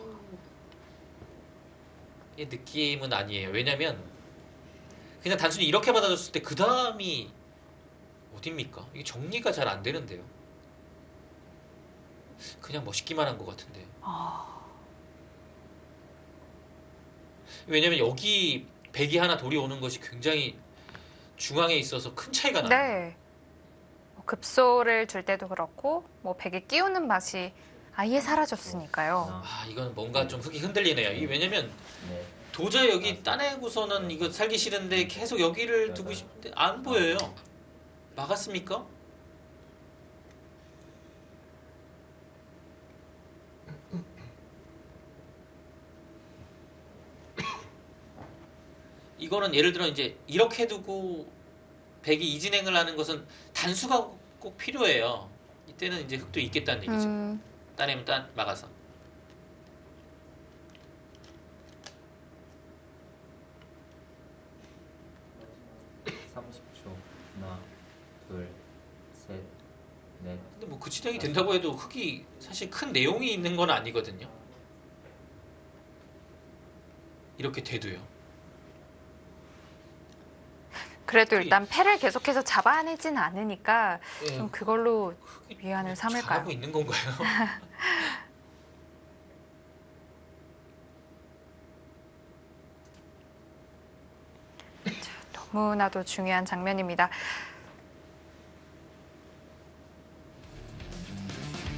느낌은 아니에요. 왜냐면 그냥 단순히 이렇게 받아줬을 때 그 다음이 어딥니까? 이게 정리가 잘 안 되는데요. 그냥 멋있기만 한 것 같은데. 왜냐면 여기 백이 하나 돌이 오는 것이 굉장히 중앙에 있어서 큰 차이가 나요. 네. 뭐 급소를 줄 때도 그렇고 뭐 백에 끼우는 맛이 아예 사라졌으니까요. 아 이건 뭔가 좀 흙이 흔들리네요. 이게 왜냐면 넷, 도저히 여기 따내고서는 이거 살기 싫은데 계속 여기를 두고 싶은데 안 보여요. 막았습니까? 이거는 예를 들어 이제 이렇게 두고 백이 이진행을 하는 것은 단수가 꼭 필요해요. 이때는 이제 흙도 있겠다는 얘기죠. 따내면 막아서. 삼십 초 하나, 둘, 셋, 넷, 근데 뭐 그 진행이 된다고 해도 흙이 사실 큰 내용이 있는 건 아니거든요. 이렇게 돼도요. 그래도 일단 패를 계속해서 잡아내진 않으니까 예, 좀 그걸로 흙이 위안을 삼을까요? 잘하고 있는 건가요? 너무나도 중요한 장면입니다.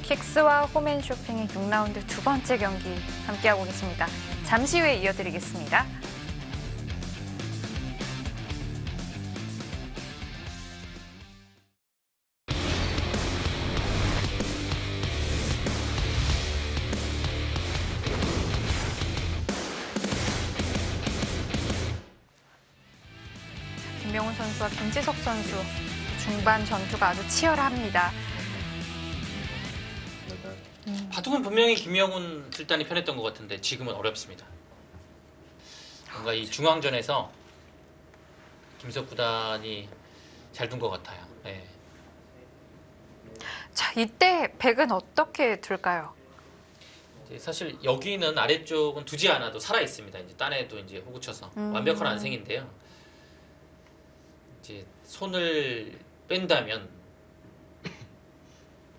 킥스와 홈앤 쇼핑의 6라운드 두 번째 경기 함께하고 계십니다. 잠시 후에 이어드리겠습니다. 김명훈 선수와 김지석 선수 중반 전투가 아주 치열합니다. 여덟, 바둑은 분명히 김영훈 출단이 편했던 것 같은데 지금은 어렵습니다. 뭔가 이 중앙전에서 김석 구단이 잘 둔 것 같아요. 네. 자, 이때 백은 어떻게 둘까요? 이제 사실 여기는 아래쪽은 두지 않아도 살아 있습니다. 이제 딴에도 이제 호구 쳐서 완벽한 안생인데요. 이제 손을 뺀다면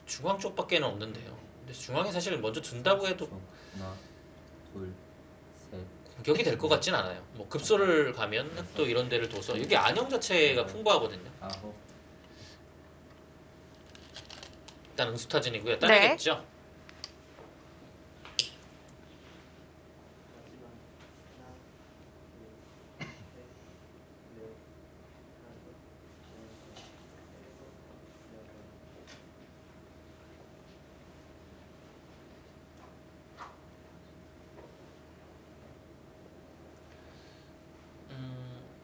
중앙 쪽밖에는 없는데요. 근데 중앙에 사실 먼저 둔다고 해도 초 하나, 둘, 셋, 공격이 될 것 같진 않아요. 뭐 급소를 가면 또 이런 데를 둬서 여기 안형 자체가 풍부하거든요. 아홉, 일단 응수타진이고요. 따내겠죠.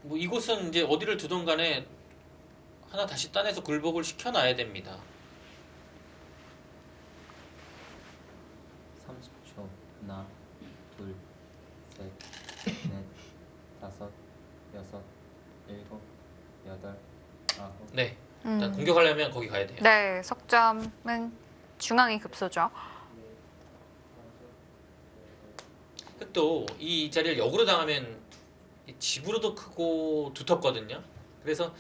뭐 이곳은 이제 어디를 두든 간에 하나 다시 따내서 굴복을 시켜놔야 됩니다. 30초 하나, 둘, 셋, 넷, 다섯, 여섯, 일곱, 여덟, 아홉, 네. 일단 공격하려면 거기 가야 돼요. 네, 석점은 중앙이 급소죠. 또 이 자리를 역으로 당하면 집으로도 크고 두텁거든요. 그래서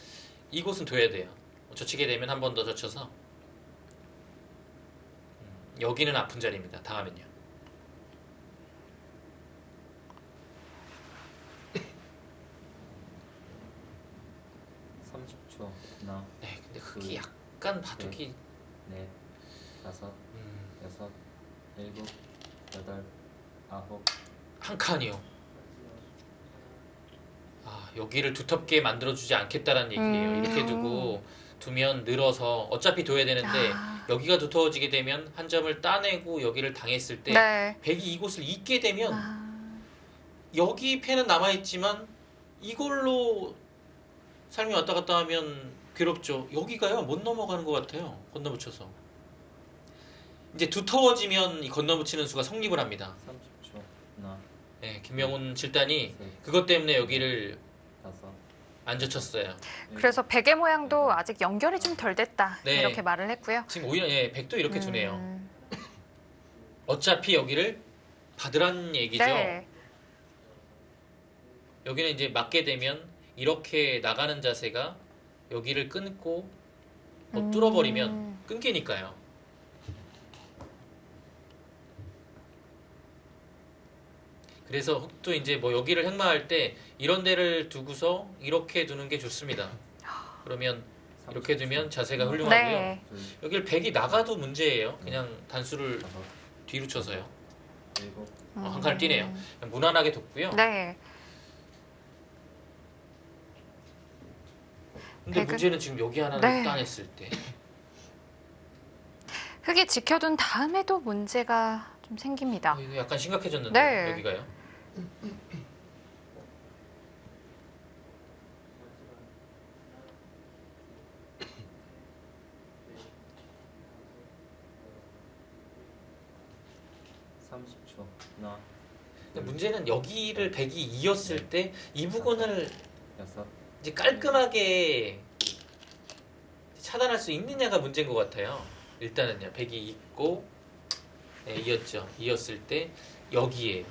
이곳은 둬야 돼요. 젖히게 되면 한 번 더 젖혀서 여기는 아픈 자리입니다. 당하면요. 하나, 네, 근데 흙이 약간 바둑이 넷, 다섯, 여섯, 일곱, 여덟, 아홉, 한 칸이요. 아, 여기를 두텁게 만들어주지 않겠다라는 얘기예요. 이렇게 두면 늘어서 어차피 둬야 되는데 아. 여기가 두터워지게 되면 한 점을 따내고 여기를 당했을 때 네. 백이 이곳을 잇게 되면 아. 여기 패는 남아있지만 이걸로 삶이 왔다 갔다 하면 괴롭죠. 여기가요 못 넘어가는 것 같아요. 건너붙여서 이제 두터워지면 이 건너붙이는 수가 성립을 합니다. 30초. 하나, 네, 김명훈 칠단이 셋, 그것 때문에 여기를 다섯, 안 젖혔어요. 그래서 베개 모양도 아직 연결이 좀 덜 됐다. 네. 이렇게 말을 했고요. 지금 오히려 백도 이렇게 두네요. 음. 어차피 여기를 받으란 얘기죠. 네. 여기는 이제 맞게 되면 이렇게 나가는 자세가 여기를 끊고 뚫어버리면 끊기니까요. 그래서 흑도 이제 뭐 여기를 획마할 때 이런 데를 두고서 이렇게 두는 게 좋습니다. 그러면 이렇게 두면 자세가 훌륭하고요. 네. 둘, 여기를 백이 나가도 문제예요. 그냥 단수를 다섯, 뒤로 쳐서요. 일곱, 한 칸을 띄네요. 그냥 무난하게 뒀고요. 네. 근데 백은- 문제는 지금 여기 하나를 네. 따냈을 때 흙이 지켜둔 다음에도 문제가 좀 생깁니다. 이거 약간 심각해졌는데 네. 여기가요. 삼십 초. 하나, 근데 문제는 여기를 백이 이었을 때 이 부분을 여섯, 이제 깔끔하게 차단할 수 있느냐가 문제인 것 같아요. 일단은요, 백이 있고 네, 이었죠. 이었을 때 여기에요.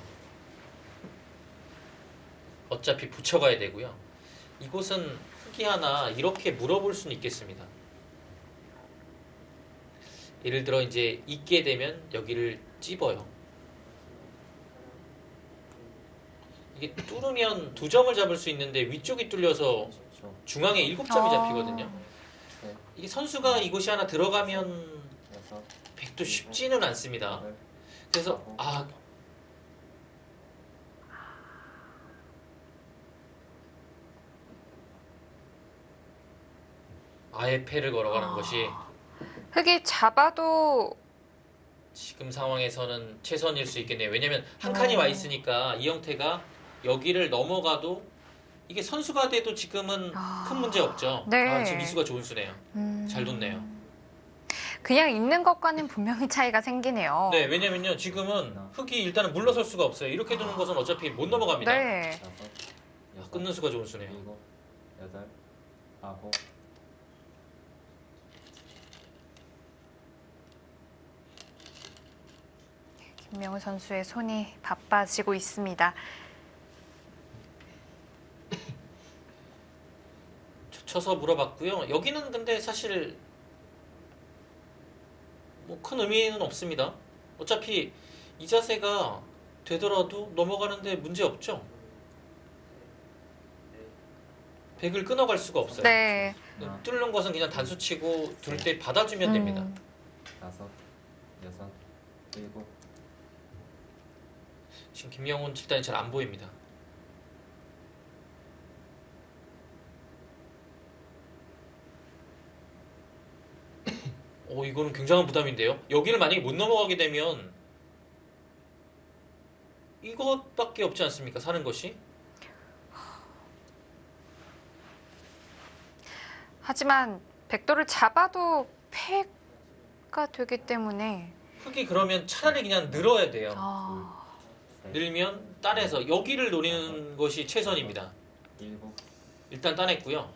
어차피 붙여가야 되고요. 이곳은 흙이 하나 이렇게 물어볼 수는 있겠습니다. 예를 들어 이제 있게 되면 여기를 찝어요. 이게 뚫으면 2점을 잡을 수 있는데 위쪽이 뚫려서 30초. 중앙에 7점이 아. 잡히거든요. 셋, 이게 선수가 이곳이 하나 들어가면 여섯, 백도 쉽지는 않습니다. 여덟, 그래서 아예 패를 걸어가는 것이 흙이 잡아도 지금 상황에서는 최선일 수 있겠네요. 왜냐면 한 칸이 와 있으니까 이 형태가 여기를 넘어가도 이게 선수가 돼도 지금은 큰 문제 없죠. 네. 지금 이수가 좋은 수네요. 잘 뒀네요. 그냥 있는 것과는 분명히 차이가 생기네요. 네, 왜냐면요 지금은 흙이 일단은 물러설 수가 없어요. 이렇게 두는 것은 어차피 못 넘어갑니다. 네. 다섯, 여섯, 끊는 수가 좋은 수네요. 일곱, 여덟, 아홉, 김명우 선수의 손이 바빠지고 있습니다. 쳐서 물어봤고요. 여기는 근데 사실 뭐 큰 의미는 없습니다. 어차피 이 자세가 되더라도 넘어가는데 문제 없죠. 백을 끊어갈 수가 없어요. 네. 하나, 뚫는 것은 그냥 단수치고 둘 때 받아주면 됩니다. 다섯, 여섯, 일곱, 지금 김영훈 칠단이 잘 안 보입니다. 이거는 굉장한 부담인데요. 여기를 만약에 못 넘어가게 되면 이것밖에 없지 않습니까? 사는 것이. 하지만 백도를 잡아도 패가 되기 때문에 흙이 그러면 차라리 그냥 늘어야 돼요. 셋, 늘면 따내서 여기를 노리는 것이 최선입니다. 일곱, 일단 따냈고요.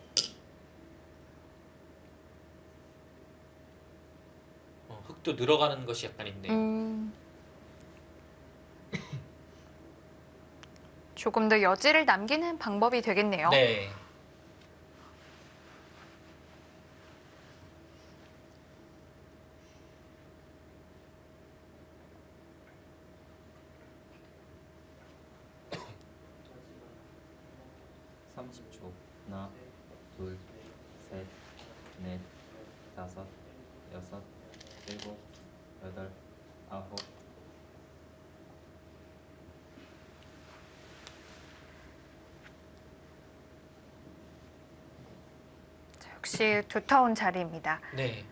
흙도 늘어가는 것이 약간 있네요. 조금 더 여지를 남기는 방법이 되겠네요. 네. 삼십 초. 하나, 둘, 셋, 넷, 다섯, 여섯, 일곱, 여덟, 아홉, 자, 역시 두터운 자리입니다. 네.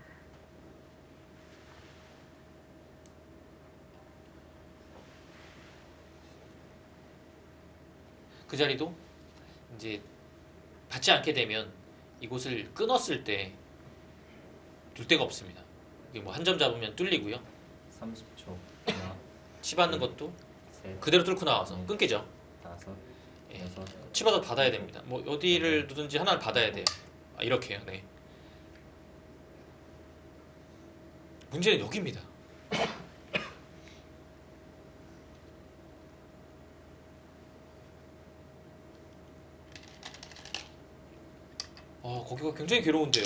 그 자리도 이제 받지 않게 되면 이곳을 끊었을 때 둘 데가 없습니다. 이게 뭐 한 점 잡으면 뚫리고요. 30초. 하나, 치 받는 것도 셋, 그대로 뚫고 나와서 끊기죠. 다섯, 예. 여섯, 치 받아 받아야 됩니다. 뭐 어디를 두든지 하나를 받아야 돼요. 아, 이렇게요. 네. 문제는 여기입니다. 거기가 굉장히 괴로운데요.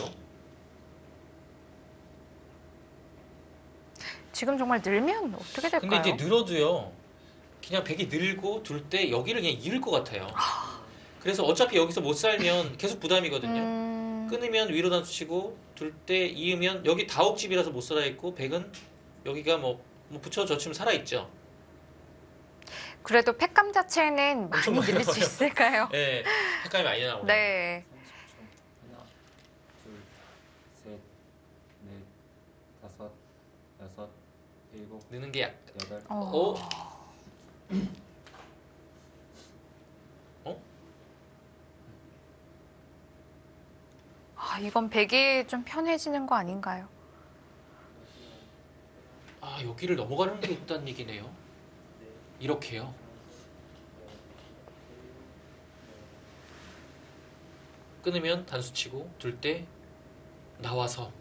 지금 정말 늘면 어떻게 될까요? 근데 이제 늘어도요. 그냥 백이 늘고 둘 때 여기를 그냥 잃을 것 같아요. 그래서 어차피 여기서 못 살면 계속 부담이거든요. 끊으면 위로 단수치고 둘 때 이으면 여기 다옥집이라서 못 살아 있고 백은 여기가 뭐 붙여 젖히면 살아 있죠. 그래도 팩감 자체는 많이 엄청 늘릴 수 많아요. 있을까요? 네, 색감이 많이 나오네요. 네. 30초. 하나, 둘, 셋, 넷, 다섯, 여섯, 일곱, 느는 게 여덟, 어? 아, 이건 백이 좀 편해지는 거 아닌가요? 아, 여기를 넘어가는 게 있다는 얘기네요. 이렇게요. 끊으면 단수치고 둘 때 나와서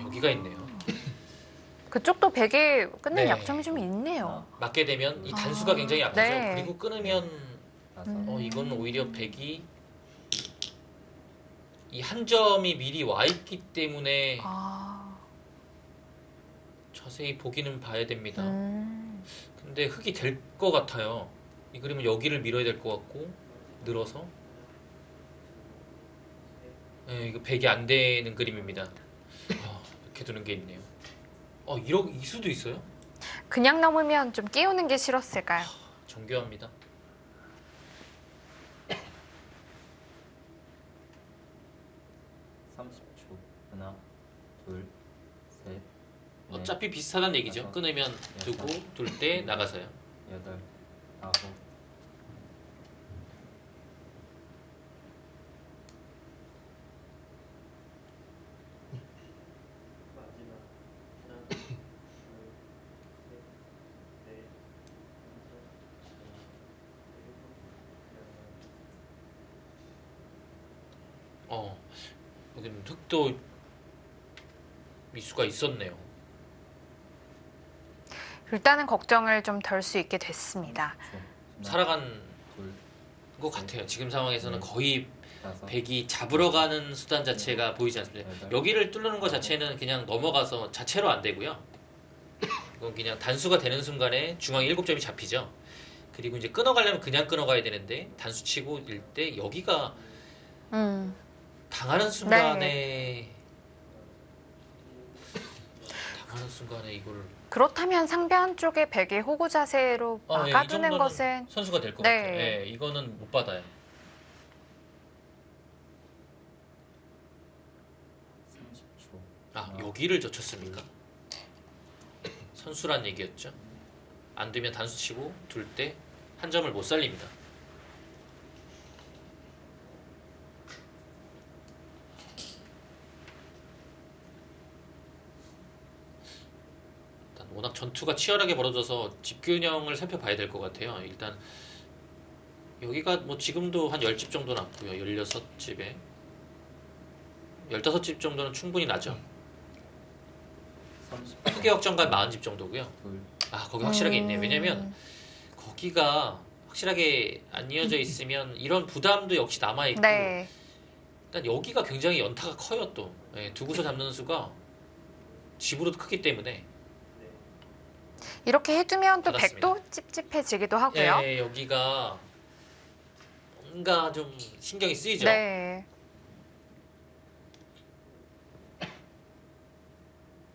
여기가 있네요. 그쪽도 백이 끊는 네. 약점이 좀 있네요. 맞게 되면 이 단수가 굉장히 아프죠. 네. 그리고 끊으면 다섯, 이건 오히려 백이 이 한 점이 미리 와 있기 때문에 자세히 보기는 봐야 됩니다. 근데 흙이 될 것 같아요. 이 그림은 여기를 밀어야 될 것 같고 늘어서 이거 백이 안 되는 그림입니다. 이렇게 두는 게 있네요. 이 수도 있어요? 그냥 넘으면 좀 끼우는 게 싫었을까요? 정교합니다. 삼십초. 하나, 둘, 셋, 넷, 어차피 비슷하다는 얘기죠. 다섯, 끊으면 두고 둘 때 나가서요. 여덟, 아홉, 여기는 흙도 미수가 있었네요. 일단은 걱정을 좀 덜 수 있게 됐습니다. 10초. 살아간 둘, 것 같아요. 지금 상황에서는 거의 다섯, 백이 잡으러 가는 수단 자체가 보이지 않습니다. 여기를 뚫는 것 자체는 그냥 넘어가서 자체로 안 되고요. 이건 그냥 단수가 되는 순간에 중앙에 7점이 잡히죠. 그리고 이제 끊어가려면 그냥 끊어가야 되는데 단수 치고 일 때 여기가 당하는 순간에 이거를 그렇다면 상변 쪽에 백의 호구 자세로 이 막아두는 정도는 것은 선수가 될 것 네. 같아요. 예, 이거는 못 받아요. 30초. 여기를 젖혔습니까? 선수란 얘기였죠. 안 되면 단수 치고 둘 때 한 점을 못 살립니다. 일단 워낙 전투가 치열하게 벌어져서 집균형을 살펴봐야 될 것 같아요. 일단 여기가 뭐 지금도 한 10집 정도 남고요. 16집에 15집 정도는 충분히 나죠. 30초. 크게 확정간 40집 정도고요. 둘, 거기 확실하게 있네요. 왜냐면 거기가 확실하게 안 이어져 있으면 이런 부담도 역시 남아있고 네. 일단 여기가 굉장히 연타가 커요. 또 두고서 잡는 수가 집으로도 크기 때문에 이렇게 해두면 또 받았습니다. 백도 찝찝해지기도 하고요. 여기가 뭔가 좀 신경이 쓰이죠. 네.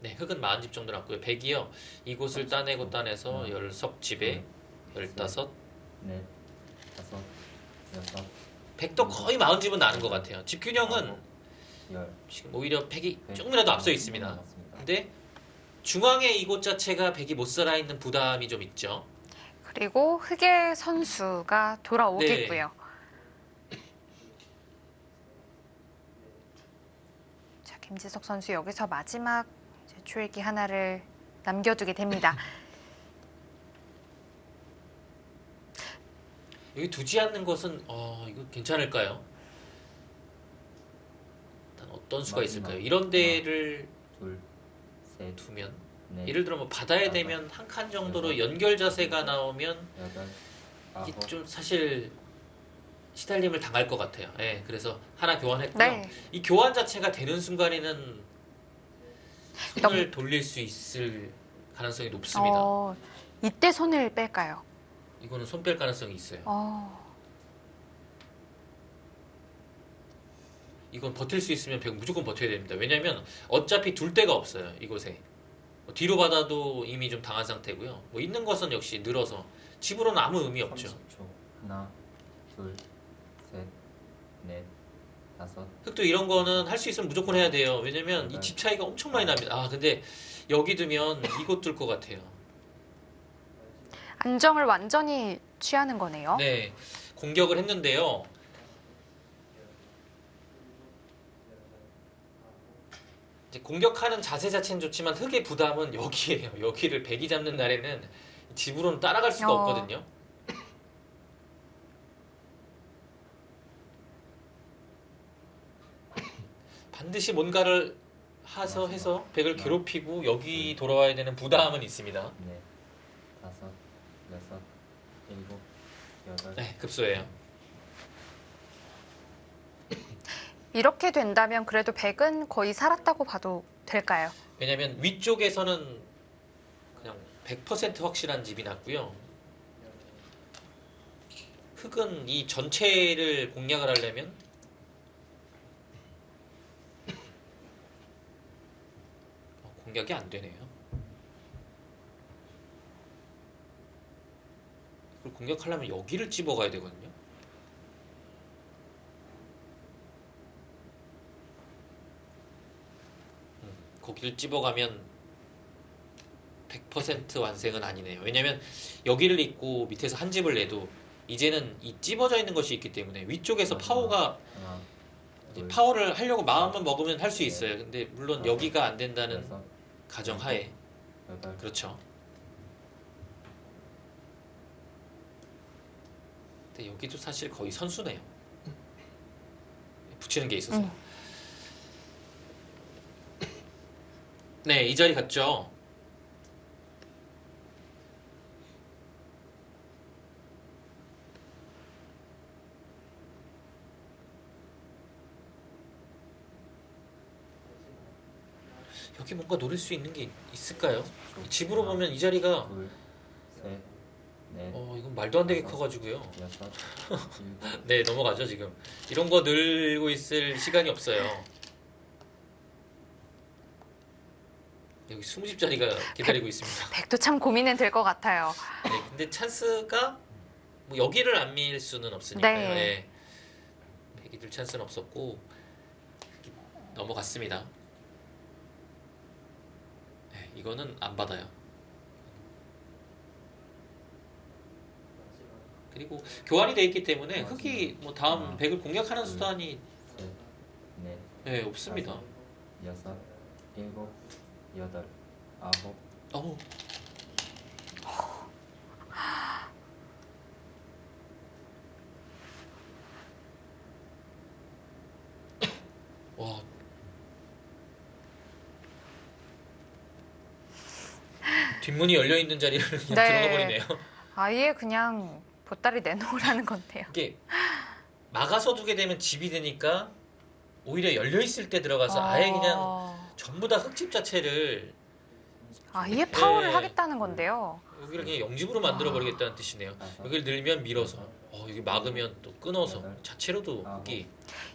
네, 흙은 40집 정도 남고요. 백이요. 이곳을 따내고 따내서 10석집에 15. 넷, 다섯, 여섯, 백도 거의 40집은 나는 것 같아요. 집 균형은 아홉, 열. 지금 오히려 백이 백. 조금이라도 앞서 있습니다. 맞습니다. 근데 중앙에 이곳 자체가 백이 못 살아있는 부담이 좀 있죠. 그리고 흑의 선수가 돌아오겠고요. 자, 김지석 선수 여기서 마지막 이제 초읽기 하나를 남겨두게 됩니다. 여기 두지 않는 것은 이거 괜찮을까요? 일단 어떤 수가 마지막. 있을까요? 이런 데를 둘, 셋, 두면 넷, 예를 들어 뭐 바다에 대면 한 칸 정도로 연결 자세가 나오면 여덟, 이게 아홉, 좀 사실 시달림을 당할 것 같아요. 예, 그래서 하나 교환했고요. 네. 이 교환 자체가 되는 순간에는 손을 돌릴 수 있을 가능성이 높습니다. 이때 손을 뺄까요? 이거는 손 뺄 가능성이 있어요. 이건 버틸 수 있으면 무조건 버텨야 됩니다. 왜냐하면 어차피 둘 데가 없어요. 이곳에. 뒤로 받아도 이미 좀 당한 상태고요. 뭐 있는 것은 역시 늘어서 집으로는 아무 의미 없죠. 30초. 하나, 둘, 셋, 넷, 다섯. 흙도 이런 거는 할 수 있으면 무조건 해야 돼요. 왜냐면 이 집 차이가 엄청 많이 납니다. 아 근데 여기 두면 이곳 뚫 것 같아요. 안정을 완전히 취하는 거네요. 네, 공격을 했는데요. 이제 공격하는 자세 자체는 좋지만 흙의 부담은 여기에요. 여기를 백이 잡는 날에는 집으로는 따라갈 수가 없거든요. 반드시 뭔가를 해서 백을 괴롭히고 여기 돌아와야 되는 부담은 있습니다. 넷, 다섯, 여섯, 일곱, 여덟. 네, 급소예요. 이렇게 된다면 그래도 백은 거의 살았다고 봐도 될까요? 왜냐면 위쪽에서는 그냥 100% 확실한 집이 났고요. 흙은 이 전체를 공략을 하려면 공략이 안 되네요. 이걸 공략하려면 여기를 찝어가야 되거든요. 거기를 찝어가면 100% 완성은 아니네요. 왜냐면 여기를 잇고 밑에서 한 집을 내도 이제는 이 찝어져 있는 것이 있기 때문에 위쪽에서 파워가 하나, 이제 둘, 파워를 하려고 마음만 먹으면 할 수 있어요. 근데 물론 여기가 안 된다는 여섯, 가정하에 여덟. 그렇죠. 근데 여기도 사실 거의 선수네요. 붙이는 게 있어서. 네, 이 자리 같죠. 여기 뭔가 노릴 수 있는 게 있을까요? 집으로 보면 이 자리가 둘, 셋, 넷, 이건 말도 안 되게 커가지고요. 여섯, 일곱. 네, 넘어가죠 지금. 이런 거 늘고 있을 시간이 없어요. 여기 20집짜리가 기다리고 있습니다. 백도 참 고민은 될 것 같아요. 네, 근데 찬스가 뭐 여기를 안 밀 수는 없으니까요. 네. 네. 백이 들 찬스는 없었고 넘어갔습니다. 네, 이거는 안 받아요. 그리고 교환이 돼 있기 때문에 흙이 뭐 다음 백을 공략하는 수단이 셋, 넷, 네, 없습니다. 여섯, 일곱, 여덟, 아홉. 어우. 와. 뒷문이 열려 있는 자리를 그냥 네. 들어가 버리네요. 아예 그냥 보따리 내놓으라는 건데요. 이게 막아서 두게 되면 집이 되니까 오히려 열려 있을 때 들어가서 아예 그냥 전부 다 흙집 자체를 아예 파워를 네. 하겠다는 건데요. 여기를 그냥 영집으로 만들어 버리겠다는 뜻이네요. 여기를 늘면 밀어서, 여기 막으면 또 끊어서 자체로도 흙이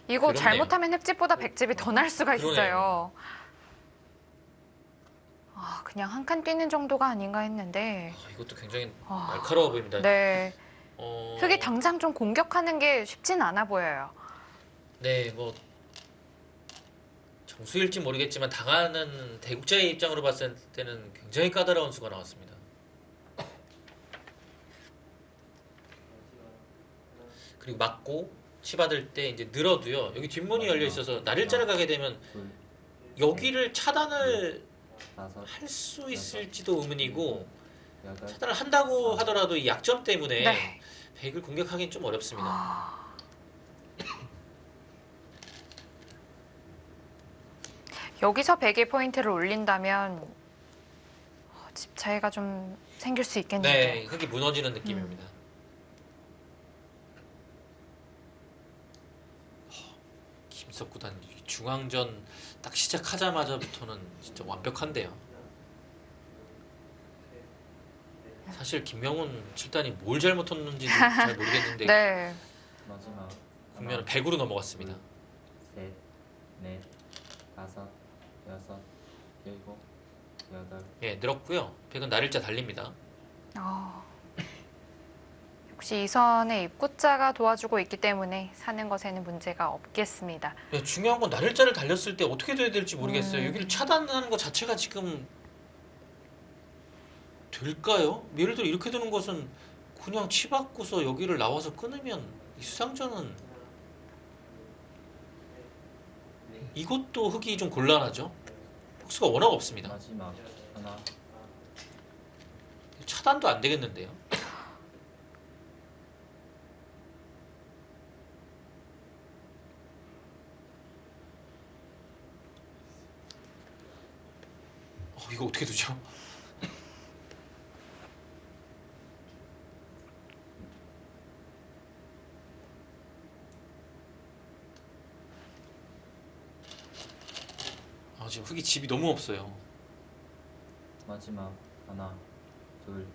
이거 그렇네요. 잘못하면 흙집보다 백집이 더 날 수가 그러네요. 있어요. 그냥 한 칸 뛰는 정도가 아닌가 했는데. 이것도 굉장히 아, 날카로워 보입니다. 네. 어, 흙이 당장 좀 공격하는 게 쉽진 않아 보여요. 네, 뭐 정수일지 모르겠지만 당하는 대국자의 입장으로 봤을 때는 굉장히 까다로운 수가 나왔습니다. 그리고 맞고 치받을 때 이제 늘어도요. 여기 뒷문이 열려 있어서 날일자를 가게 되면 둘, 여기를 차단을 다섯, 할 수 있을지도 의문이고 여덟, 차단을 한다고 하더라도 이 약점 때문에 네. 100을 공격하기는 좀 어렵습니다. 아. 여기서 100의 포인트를 올린다면 집 차이가 좀 생길 수 있겠는데. 네, 흙이 무너지는 느낌입니다. 김석구단 중앙전 딱 시작하자마자부터는 진짜 완벽한데요. 사실 김명훈 7단이 뭘 잘못했는지도 잘 모르겠는데 네. 마지막 국면은 100으로 넘어갔습니다. 셋, 넷, 다섯, 여섯, 일곱, 여덟, 예, 늘었고요. 100은 날일자 달립니다. 역시 이 선의 입구자가 도와주고 있기 때문에 사는 것에는 문제가 없겠습니다. 네, 중요한 건 날일자를 달렸을 때 어떻게 돼야 될지 모르겠어요. 여기를 차단하는 것 자체가 지금 될까요? 예를 들어 이렇게 되는 것은 그냥 치받고서 여기를 나와서 끊으면 이 수상전은 이것도 흙이 좀 곤란하죠. 폭수가 워낙 없습니다. 마지막 하나, 차단도 안 되겠는데요. 이거 어떻게 두죠? 지금 흙이 집이 너무 없어요. 마지막 하나, 둘,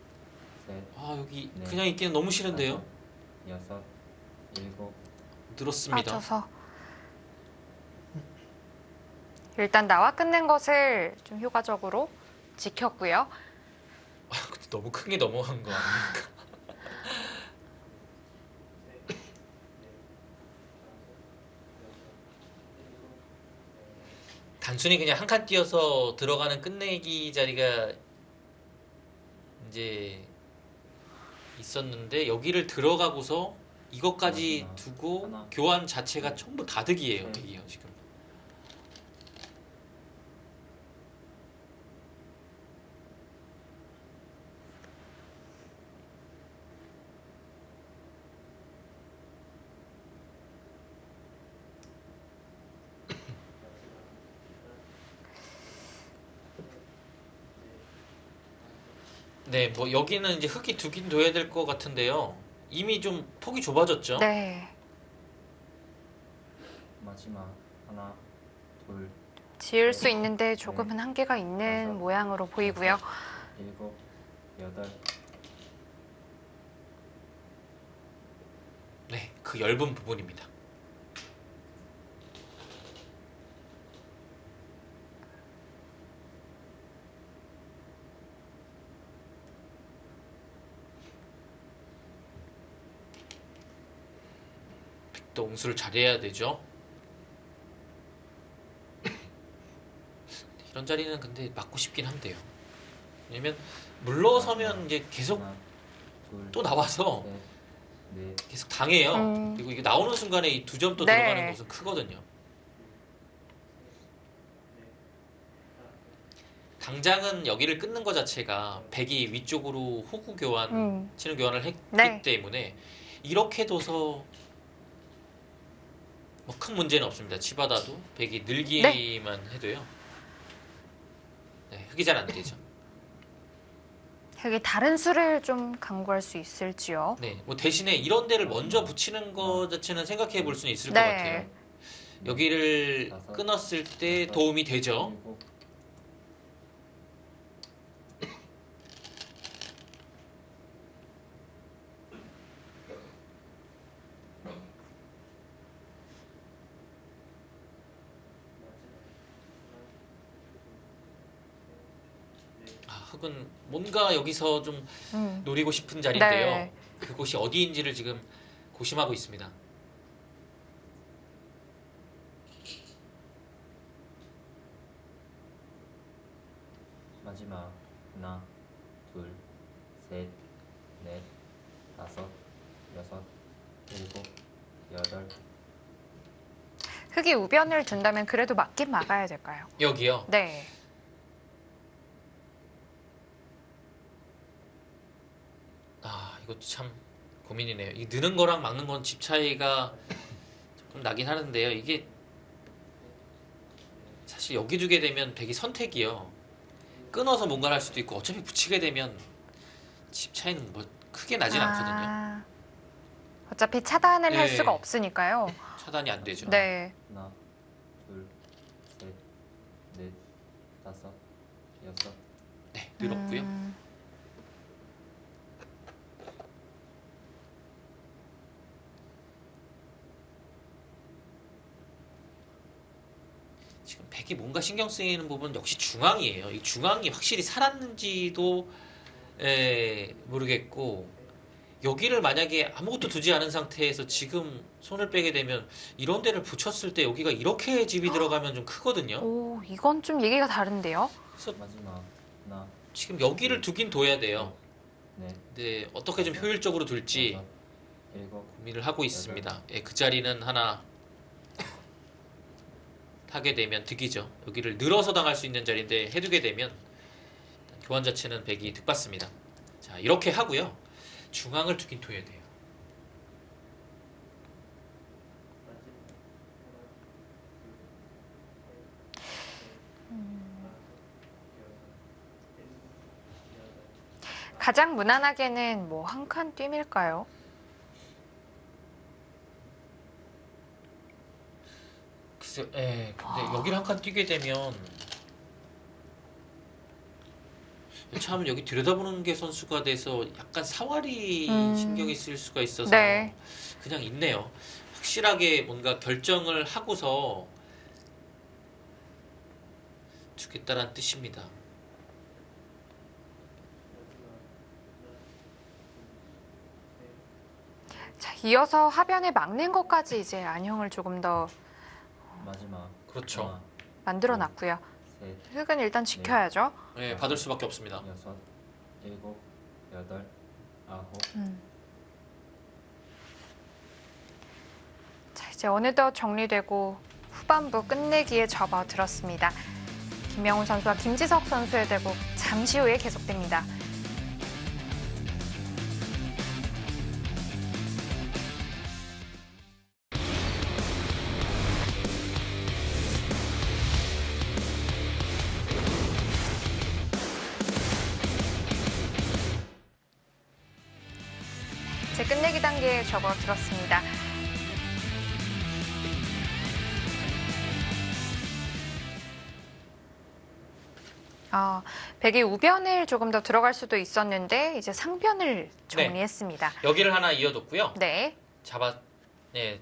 셋, 여기 네. 그냥 있기는 너무 싫은데요. 다섯, 여섯, 일곱, 늘었습니다. 빠져서. 일단 나와 끝낸 것을 좀 효과적으로 지켰고요. 근데 너무 큰 게 넘어간 거 아닙니까? 단순히 그냥 한 칸 띄어서 들어가는 끝내기 자리가 이제 있었는데 여기를 들어가고서 이것까지 두고 하나. 교환 자체가 전부 다득이에요. 득이에요 지금. 네, 뭐 여기는 이제 흙이 두긴 둬야 될 것 같은데요. 이미 좀 폭이 좁아졌죠? 네. 마지막 하나, 둘, 지을 수 있는데 조금은 한계가 있는 모양으로 보이고요. 일곱, 여덟, 네, 그 얇은 부분입니다. 또 응수를 잘해야 되죠. 이런 자리는 근데 맞고 싶긴 한데요. 왜냐면 물러서면 이제 계속 하나, 둘, 또 나와서 셋, 넷, 계속 당해요. 음. 그리고 이게 나오는 순간에 이 두 점 또 네. 들어가는 것은 크거든요. 당장은 여기를 끊는 것 자체가 백이 위쪽으로 호구 교환, 치는 교환을 했기 네. 때문에 이렇게 둬서 뭐 큰 문제는 없습니다. 치받아도 백이 늘기만 해도요. 네, 흙이 잘 안 되죠. 여기 다른 수를 좀 강구할 수 있을지요. 네, 뭐 대신에 이런 데를 먼저 붙이는 것 자체는 생각해 볼 수는 있을 것 네. 같아요. 여기를 끊었을 때 도움이 되죠. 일곱, 흑은 뭔가 여기서 좀 음. 노리고 싶은 자리인데요. 네. 그곳이 어디인지를 지금 고심하고 있습니다. 마지막 하나, 둘, 셋, 넷, 다섯, 여섯, 일곱, 여덟. 흑이 우변을 둔다면 그래도 맞긴 막아야 될까요? 여기요. 네. 아, 이것도 참 고민이네요. 이 느는 거랑 막는 건 집 차이가 조금 나긴 하는데요. 이게 사실 여기 두게 되면 백이 선택이요. 끊어서 뭔가를 할 수도 있고 어차피 붙이게 되면 집 차이는 뭐 크게 나진 않거든요. 아, 어차피 차단을 할 네. 수가 없으니까요. 차단이 안 되죠. 네. 하나, 둘, 셋, 넷, 다섯, 여섯. 네, 늘었고요. 지금 백이 뭔가 신경 쓰이는 부분은 역시 중앙이에요. 이 중앙이 확실히 살았는지도 모르겠고 여기를 만약에 아무것도 두지 않은 상태에서 지금 손을 빼게 되면 이런 데를 붙였을 때 여기가 이렇게 집이 들어가면 좀 크거든요. 오, 이건 좀 얘기가 다른데요. 그래서 마지막 하나, 지금 여기를 두긴 둬야 돼요. 넷, 근데 어떻게 좀 효율적으로 둘지 여섯, 일곱. 고민을 하고 있습니다. 예, 그 자리는 하나 하게 되면 득이죠. 여기를 늘어서 당할 수 있는 자리인데 해두게 되면 교환 자체는 백이 득받습니다. 자, 이렇게 하고요. 중앙을 두긴 둬야 돼요. 가장 무난하게는 뭐 한 칸 뛰밀까요? 글쎄, 근데 여기를 한 칸 뛰게 되면 참 여기 들여다보는 게 선수가 돼서 약간 사활이 신경이 쓰일 수가 있어서 네. 그냥 있네요. 확실하게 뭔가 결정을 하고서 두겠다라는 뜻입니다. 자, 이어서 하변에 막는 것까지 이제 안형을 조금 더 마지막 그렇죠. 하나, 만들어 놨고요. 셋, 흑은 일단 지켜야죠. 네, 받을 수밖에 없습니다. 여섯, 일곱, 여덟, 아홉. 자, 이제 어느덧 정리되고 후반부 끝내기에 접어들었습니다. 김명훈 선수와 김지석 선수의 대국 잠시 후에 계속됩니다. 제 끝내기 단계에 접어들었습니다. 백이 우변을 조금 더 들어갈 수도 있었는데 이제 상변을 정리했습니다. 여기를 하나 이어뒀고요. 네.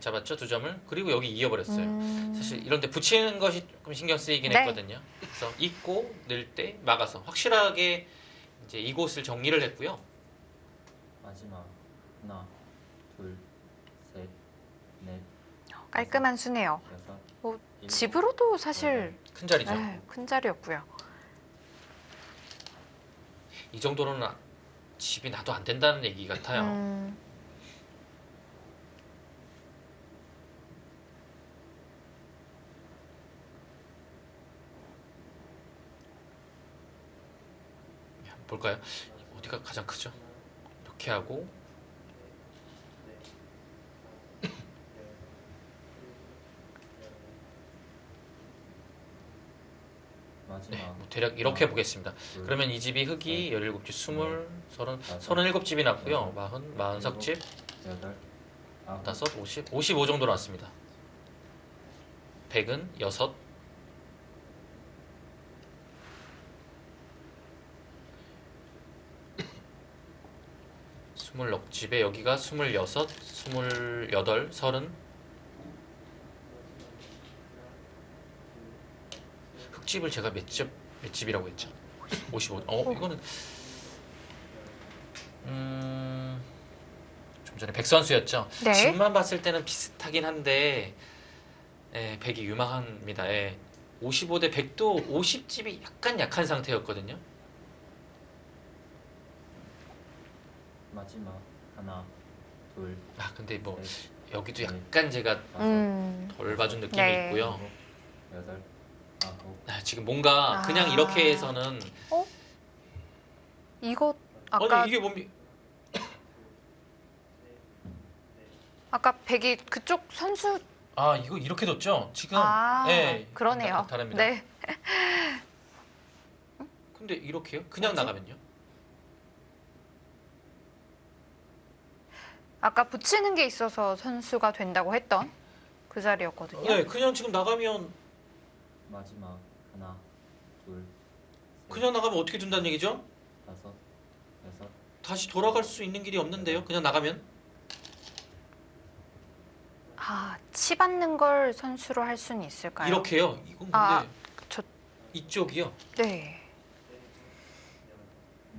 잡았죠, 두 점을. 그리고 여기 이어버렸어요. 사실 이런데 붙이는 것이 조금 신경 쓰이긴 네. 했거든요. 그래서 있고 늘 때 막아서 확실하게 이제 이곳을 정리를 했고요. 마지막 하나, 둘, 셋, 넷, 깔끔한 수네요. 여섯. 뭐 일곱, 집으로도 사실 큰 자리죠. 네, 큰 자리였고요. 이 정도로는 집이 나도 안 된다는 얘기 같아요. 한번 볼까요? 어디가 가장 크죠? 이렇게 하고 마지막 네, 뭐 대략 이렇게 하나, 보겠습니다. 둘, 그러면 이 집이 흑이 셋, 17집, 20, 30, 다섯, 37집이 났고요. 여섯, 40석집, 여덟, 아홉. 5, 50, 55 정도 나왔습니다. 100은 6, 26집에 여기가 26, 28, 30. 흑집을 제가 몇 집이라고 했죠? 55. 이거는 좀 전에 백 선수였죠. 네. 지금만 봤을 때는 비슷하긴 한데 백이 유망합니다. 55대 100도 50집이 약간 약한 상태였거든요. 마지막 하나, 둘, 근데 뭐 셋, 여기도 넷, 약간 제가 다섯, 덜 봐준 느낌이 네. 있고요. 일곱, 여덟, 아홉. 지금 뭔가 그냥 아. 이렇게 해서는 이거 아까 아니 이게 뭡니까? 아까 백이 그쪽 선수 이거 이렇게 뒀죠? 지금 그러네요. 다릅니다. 네. 근데 이렇게요? 그냥 뭐지? 나가면요? 아까 붙이는 게 있어서 선수가 된다고 했던 그 자리였거든요. 네, 그냥 지금 나가면 마지막 하나, 둘, 셋, 그냥 나가면 어떻게 둔다는 얘기죠? 다섯, 여섯. 다시 돌아갈 수 있는 길이 없는데요. 그냥 나가면 치 받는 걸 선수로 할 수는 있을까요? 이렇게요. 이건 근데 저 이쪽이요. 네.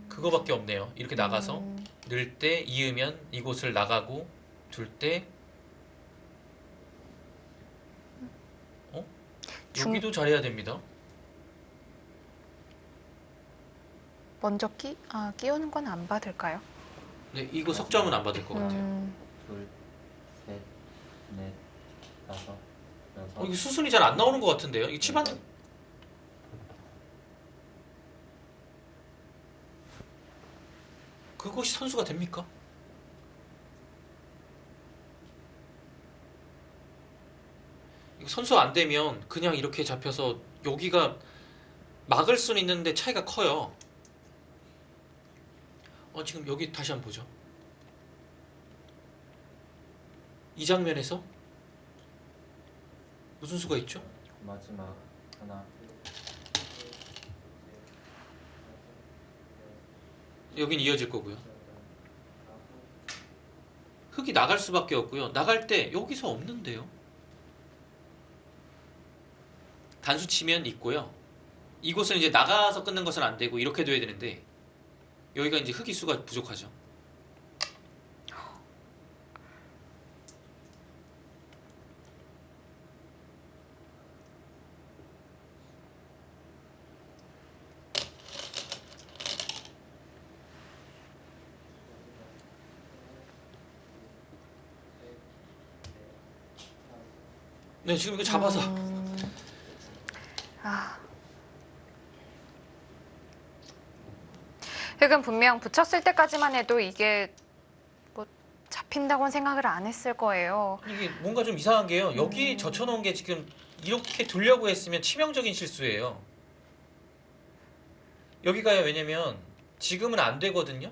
그거밖에 없네요. 이렇게 나가서 음, 늘 때 이으면 이곳을 나가고 둘 때 여기도 잘해야 됩니다. 먼저 끼우는 건 안 받을까요? 네, 이거 석점은 안 받을 것 같아요. 둘, 셋, 넷, 다섯, 여섯. 이거 수순이 잘 안 나오는 것 같은데요. 이 치반 그것이 선수가 됩니까? 이거 선수 안 되면 그냥 이렇게 잡혀서 여기가 막을 수는 있는데 차이가 커요. 지금 여기 다시 한번 보죠. 이 장면에서 무슨 수가 있죠? 마지막 하나, 여긴 이어질 거고요. 흙이 나갈 수밖에 없고요. 나갈 때 여기서 없는데요. 단수 치면 있고요. 이곳은 이제 나가서 끊는 것은 안 되고 이렇게 둬야 되는데 여기가 이제 흙이 수가 부족하죠. 네, 지금 이거 잡아서 흙은 분명 붙였을 때까지만 해도 이게 뭐 잡힌다고는 생각을 안 했을 거예요. 이게 뭔가 좀 이상한 게요. 여기 젖혀놓은 게 지금 이렇게 두려고 했으면 치명적인 실수예요. 여기가요. 왜냐면 지금은 안 되거든요.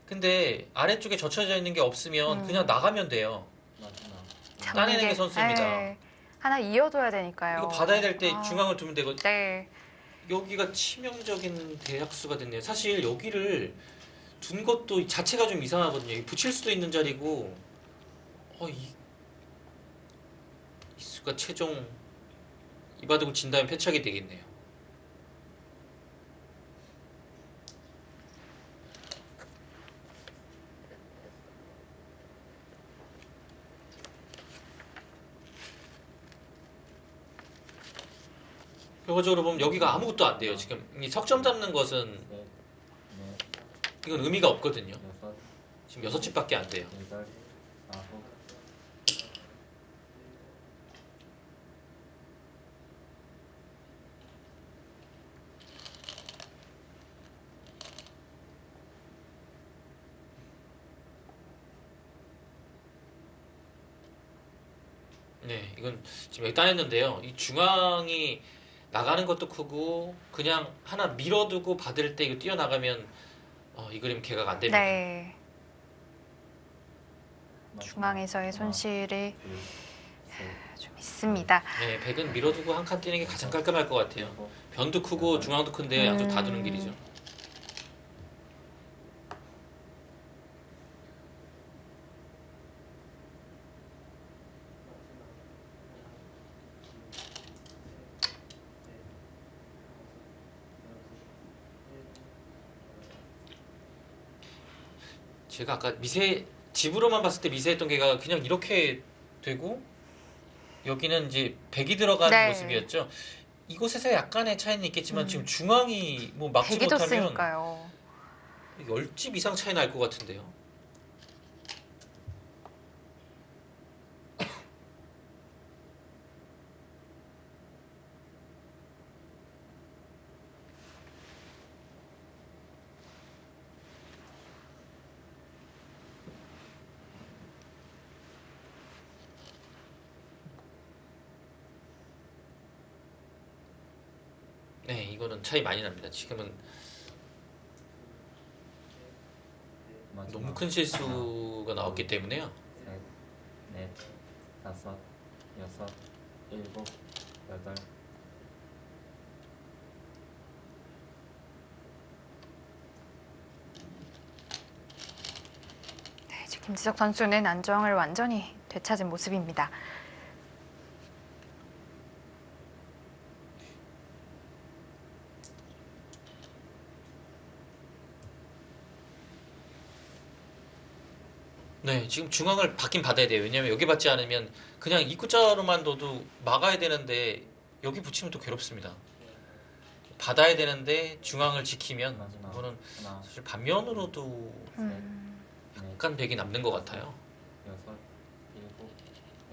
근데 아래쪽에 젖혀져 있는 게 없으면 그냥 나가면 돼요. 마지막 따내는 게 선수입니다. 네. 하나 이어둬야 되니까요. 이거 받아야 될 때 중앙을 두면 되거든요. 네. 여기가 치명적인 대학수가 됐네요. 사실 여기를 둔 것도 자체가 좀 이상하거든요. 붙일 수도 있는 자리고 이 수가 최종 이바둑을 진다면 패착이 되겠네요. 결과적으로 보면 여기가 아무것도 안 돼요. 지금 이 석점 잡는 것은 셋, 넷, 이건 의미가 없거든요. 여섯, 지금 6집밖에 안 돼요. 여덟, 아홉. 네, 이건 지금 여기 따냈는데요. 이 중앙이 나가는 것도 크고 그냥 하나 밀어두고 받을 때 이거 뛰어나가면 이 그림 개각 안 됩니다. 네. 마지막 중앙에서의 하나, 손실이 둘, 셋, 좀 있습니다. 네, 백은 밀어두고 한 칸 뛰는 게 가장 깔끔할 것 같아요. 일곱, 변도 크고 중앙도 큰데 양쪽 다 두는 길이죠. 제가 아까 집으로만 봤을 때 미세했던 개가 그냥 이렇게 되고 여기는 이제 백이 들어간 네. 모습이었죠. 이곳에서 약간의 차이는 있겠지만 지금 음. 중앙이 뭐 막지 백이 못하면 뒀으니까요. 10집 이상 차이 날 것 같은데요. 네, 이거는 차이 많이 납니다. 지금은 마지막 너무 큰 실수가 나왔기 때문에요. 셋, 넷, 다섯, 여섯, 일곱, 여덟. 네, 이제 김지석 선수는 안정을 완전히 되찾은 모습입니다. 네, 지금 중앙을 받긴 받아야 돼요. 왜냐면 여기 받지 않으면 그냥 입구자로만 둬도 막아야 되는데 여기 붙이면 또 괴롭습니다. 받아야 되는데 중앙을 지키면 마지막 이거는 하나, 사실 반면으로도 음, 넷, 약간 백이 남는 것 같아요. 여섯, 일곱,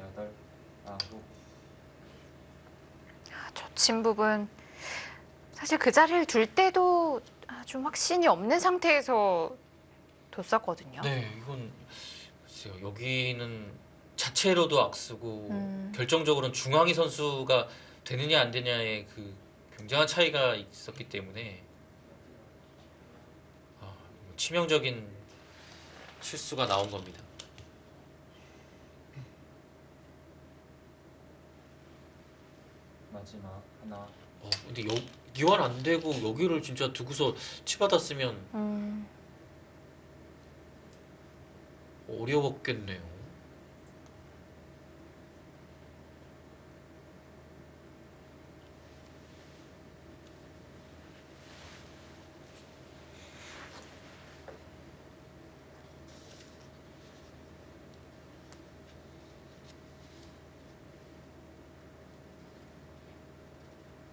여덟, 아홉. 젖힌 부분 사실 그 자리를 둘 때도 좀 확신이 없는 상태에서 뒀었거든요. 네, 이건 글쎄요. 여기는 자체로도 악수고 결정적으로는 중앙이 선수가 되느냐 안 되냐의 그 굉장한 차이가 있었기 때문에 치명적인 실수가 나온 겁니다. 마지막 하나, 근데 이완 안 되고 여기를 진짜 두고서 치받았으면 어려웠겠네요.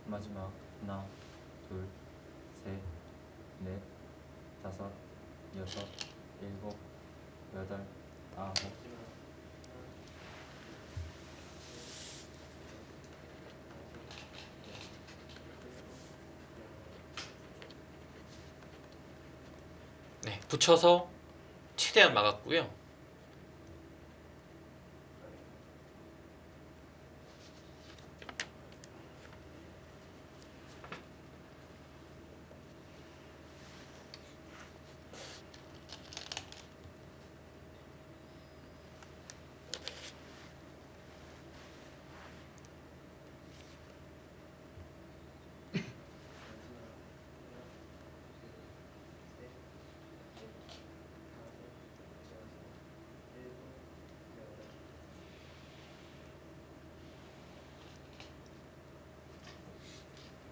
마지막 하나, 둘, 셋, 넷, 다섯, 여섯, 일곱, 여덟, 아홉. 네, 붙여서 최대한 막았고요.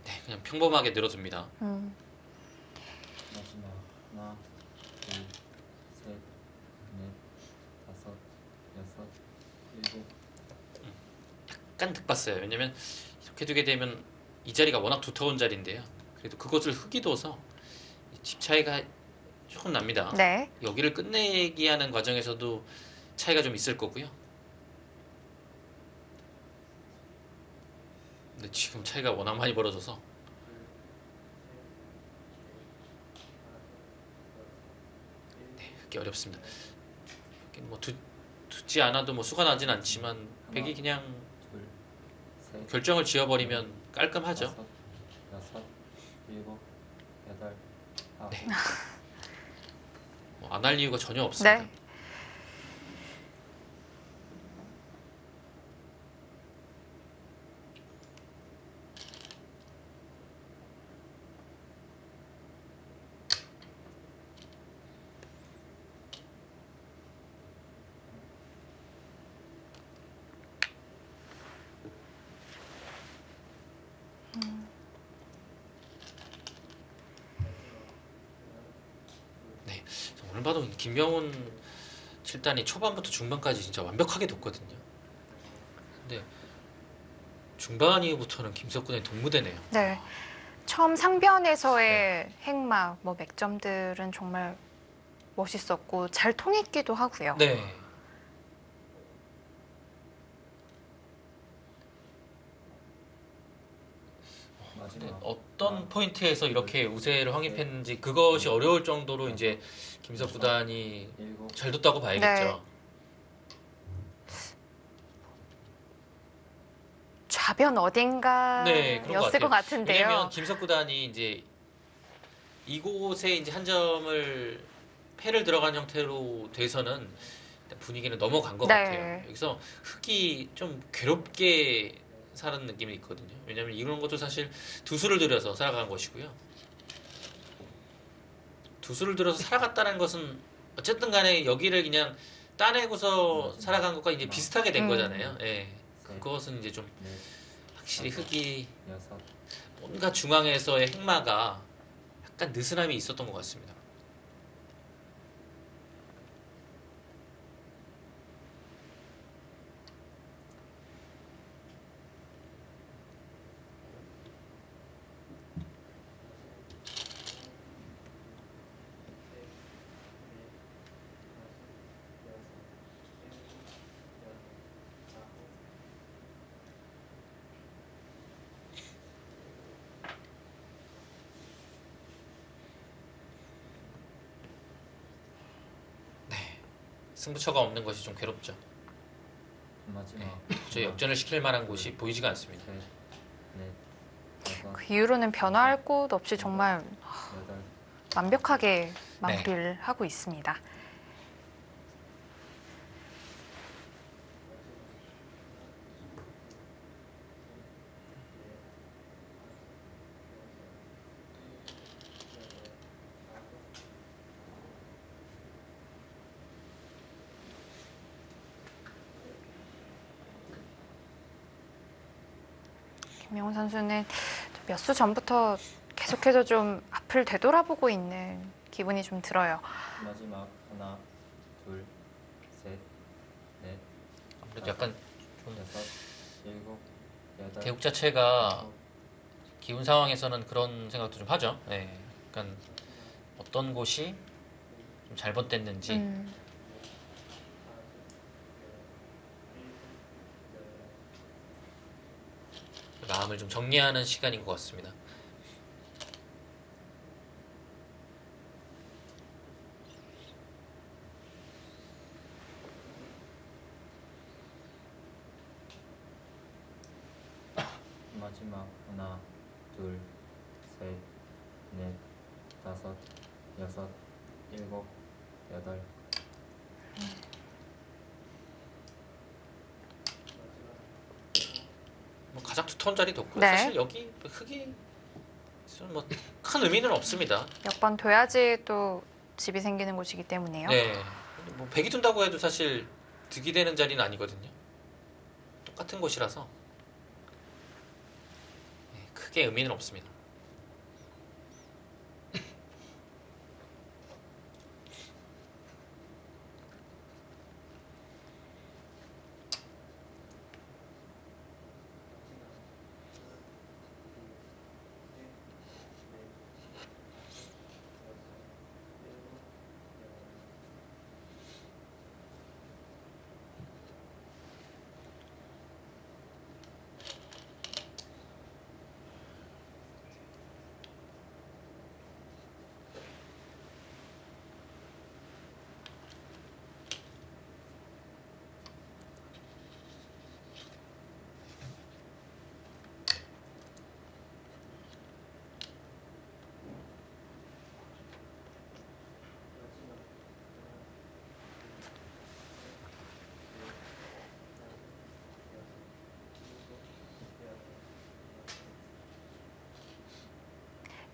네, 그냥 평범하게 늘어줍니다. 마지막 하나, 둘, 셋, 넷, 다섯, 여섯, 일곱. 약간 득봤어요. 왜냐면 이렇게 두게 되면 이 자리가 워낙 두터운 자리인데요. 그래도 그것을 흙이 둬서 집 차이가 조금 납니다. 네. 여기를 끝내기 하는 과정에서도 차이가 좀 있을 거고요. 근데 지금 차이가 워낙 많이 벌어져서 네, 그게 어렵습니다. 뭐 두지 않아도 뭐 수가 나진 않지만 백이 그냥 둘, 셋, 결정을 지어버리면 깔끔하죠. 다섯, 여섯, 일곱, 여덟, 아홉. 뭐 안 할 이유가 전혀 없습니다. 네. 오늘 봐도 김명훈 7단이 초반부터 중반까지 진짜 완벽하게 뒀거든요. 근데 중반 이후부터는 김석근의 동무대네요. 네. 처음 상변에서의 행마, 뭐 맥점들은 정말 멋있었고 잘 통했기도 하고요. 네. 근데 마지막 어떤 포인트에서 이렇게 우세를 확립했는지 그것이 어려울 정도로 이제 김석 구단이 일곱 잘 뒀다고 봐야겠죠. 좌변 네, 그런 것 어딘가였을 같아요. 것 같은데요. 왜냐면 김석 구단이 이제 이곳에 이제 한 점을 패를 들어간 형태로 돼서는 분위기는 넘어간 것 네. 같아요. 여기서 흑이 좀 괴롭게 사는 느낌이 있거든요. 왜냐면 이런 것도 사실 두 수를 들여서 살아간 것이고요. 두 수를 들여서 살아갔다는 것은 어쨌든 간에 여기를 그냥 따내고서 살아간 것과 이제 비슷하게 된 거잖아요. 예. 그것은 이제 좀 넷 확실히 흑이 여섯 뭔가 중앙에서의 행마가 약간 느슨함이 있었던 것 같습니다. 승부처가 없는 것이 좀 괴롭죠. 마지막 저 역전을 시킬 만한 곳이 보이지가 않습니다. 셋, 넷, 다섯, 그 이후로는 변화할 곳 없이 정말 여덟, 완벽하게 마무리를 하고 있습니다. 김명훈 선수는 몇 수 전부터 계속해서 좀 앞을 되돌아보고 있는 기분이 좀 들어요. 마지막 하나, 둘, 셋, 넷, 아무래도 약간 좀 여섯, 일곱, 여덟, 대국 자체가 아홉, 기운 상황에서는 그런 생각도 좀 하죠. 네. 약간 어떤 곳이 좀 잘못됐는지 마음을 좀 정리하는 시간인 것 같습니다. 마지막 하나, 둘, 셋, 넷, 다섯, 여섯, 일곱, 여덟, 뭐 가장 두터운 자리 뒀고요. 네. 사실 여기 흑이 뭐 큰 의미는 없습니다. 몇 번 둬야지 또 집이 생기는 곳이기 때문에요. 네. 뭐 백이 둔다고 해도 사실 득이 되는 자리는 아니거든요. 똑같은 곳이라서 크게 의미는 없습니다.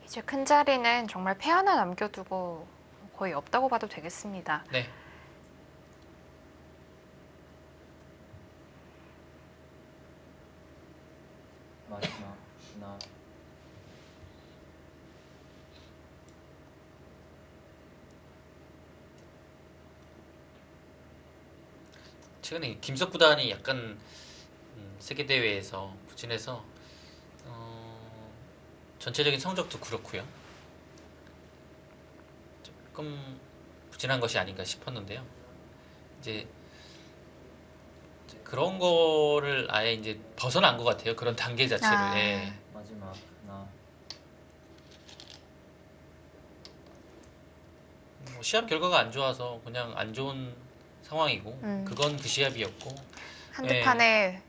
이제 큰 자리는 정말 패 하나 남겨두고 거의 없다고 봐도 되겠습니다. 네. 마지막 하나, 최근에 김석 구단이 약간 세계 대회에서 부진해서 전체적인 성적도 그렇고요. 조금 부진한 것이 아닌가 싶었는데요. 이제 그런 거를 아예 이제 벗어난 것 같아요. 그런 단계 자체를. 아. 예. 마지막 하나, 뭐 시합 결과가 안 좋아서 그냥 안 좋은 상황이고 그건 그 시합이었고. 한두 예. 판에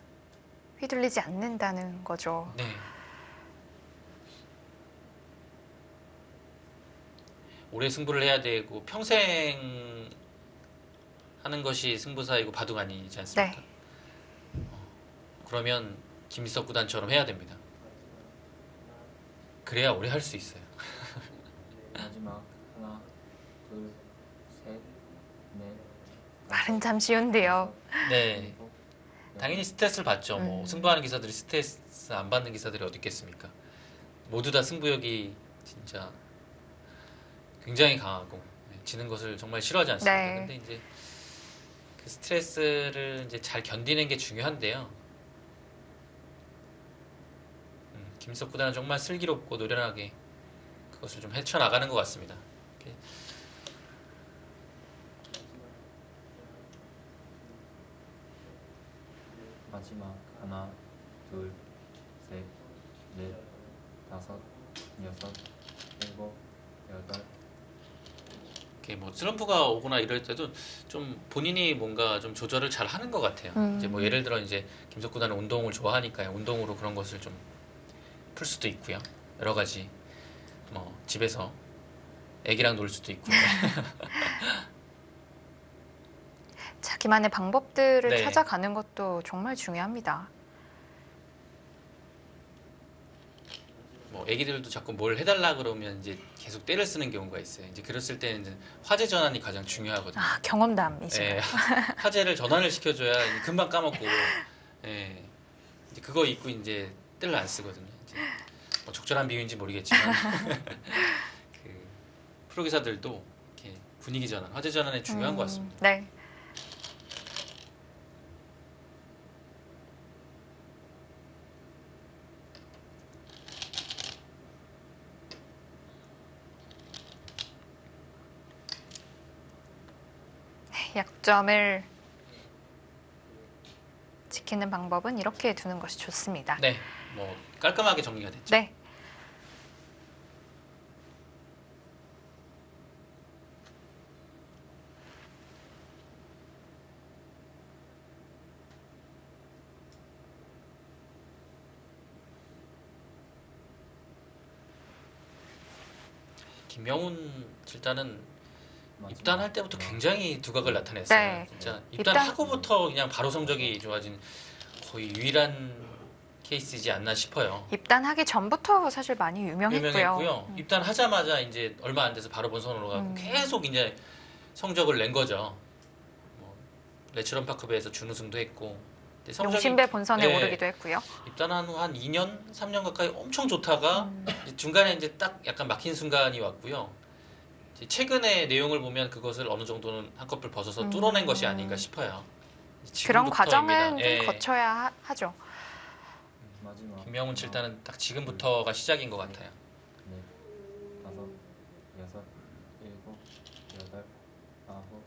휘둘리지 않는다는 거죠. 네. 오래 승부를 해야 되고 평생 하는 것이 승부사이고 바둑 아니지 않습니까? 네. 그러면 김희석 구단처럼 해야 됩니다. 그래야 오래 할 수 있어요. 마지막 하나, 둘, 셋, 넷, 말은 참 쉬운데요. 네. 일곱, 당연히 스트레스를 받죠. 뭐 승부하는 기사들이 스트레스 안 받는 기사들이 어디 있겠습니까? 모두 다 승부욕이 진짜 굉장히 강하고 지는 것을 정말 싫어하지 않습니까? 네. 근데 이제 그 스트레스를 이제 잘 견디는 게 중요한데요. 김석 구단은 정말 슬기롭고 노련하게 그것을 좀 헤쳐나가는 것 같습니다. 이렇게 마지막 하나, 둘, 셋, 넷, 다섯, 여섯, 일곱, 여덟. 이렇게 뭐 슬럼프가 오거나 이럴 때도 좀 본인이 뭔가 좀 조절을 잘 하는 것 같아요. 이제 뭐 예를 들어 이제 김석 구단은 운동을 좋아하니까요. 운동으로 그런 것을 좀 풀 수도 있고요. 여러 가지 뭐 집에서 애기랑 놀 수도 있고요. 자기만의 방법들을 네. 찾아가는 것도 정말 중요합니다. 뭐 애기들도 자꾸 뭘 해달라 그러면 이제 계속 때를 쓰는 경우가 있어요. 이제 그랬을 때는 이제 화제 전환이 가장 중요하거든요. 아, 경험담이시죠. 예, 화제를 전환을 시켜줘야 이제 금방 까먹고, 예, 이제 그거 잊고 이제 뜰을 안 쓰거든요. 이제 뭐 적절한 비유인지 모르겠지만 그 프로 기사들도 이렇게 분위기 전환, 화제 전환이 중요한 것 같습니다. 네. 약점을 지키는 방법은 이렇게 두는 것이 좋습니다. 네, 뭐 깔끔하게 정리가 됐죠. 네. 김명훈 일단은 마지막 입단할 때부터 하나, 굉장히 두각을 나타냈어요. 네. 진짜 입단- 입단하고부터 그냥 바로 성적이 좋아진 거의 유일한 케이스이지 않나 싶어요. 입단하기 전부터 사실 많이 유명했고요. 유명했고요. 입단하자마자 이제 얼마 안 돼서 바로 본선으로 가고 계속 이제 성적을 낸 거죠. 뭐 레츠런파크배에서 준우승도 했고. 근데 성적이 용신배 본선에 네, 오르기도 했고요. 입단한 후 한 2년, 3년 가까이 엄청 좋다가 이제 중간에 이제 딱 약간 막힌 순간이 왔고요. 이제 최근의 내용을 보면 그것을 어느 정도는 한꺼풀 벗어서 뚫어낸 것이 아닌가 싶어요. 그런 지금부터입니다. 과정은 좀 예. 거쳐야 하죠. 마지막 김명훈 하나, 칠단은 딱 지금부터가 시작인 것 같아요. 넷, 다섯, 여섯, 일곱, 여덟, 아홉.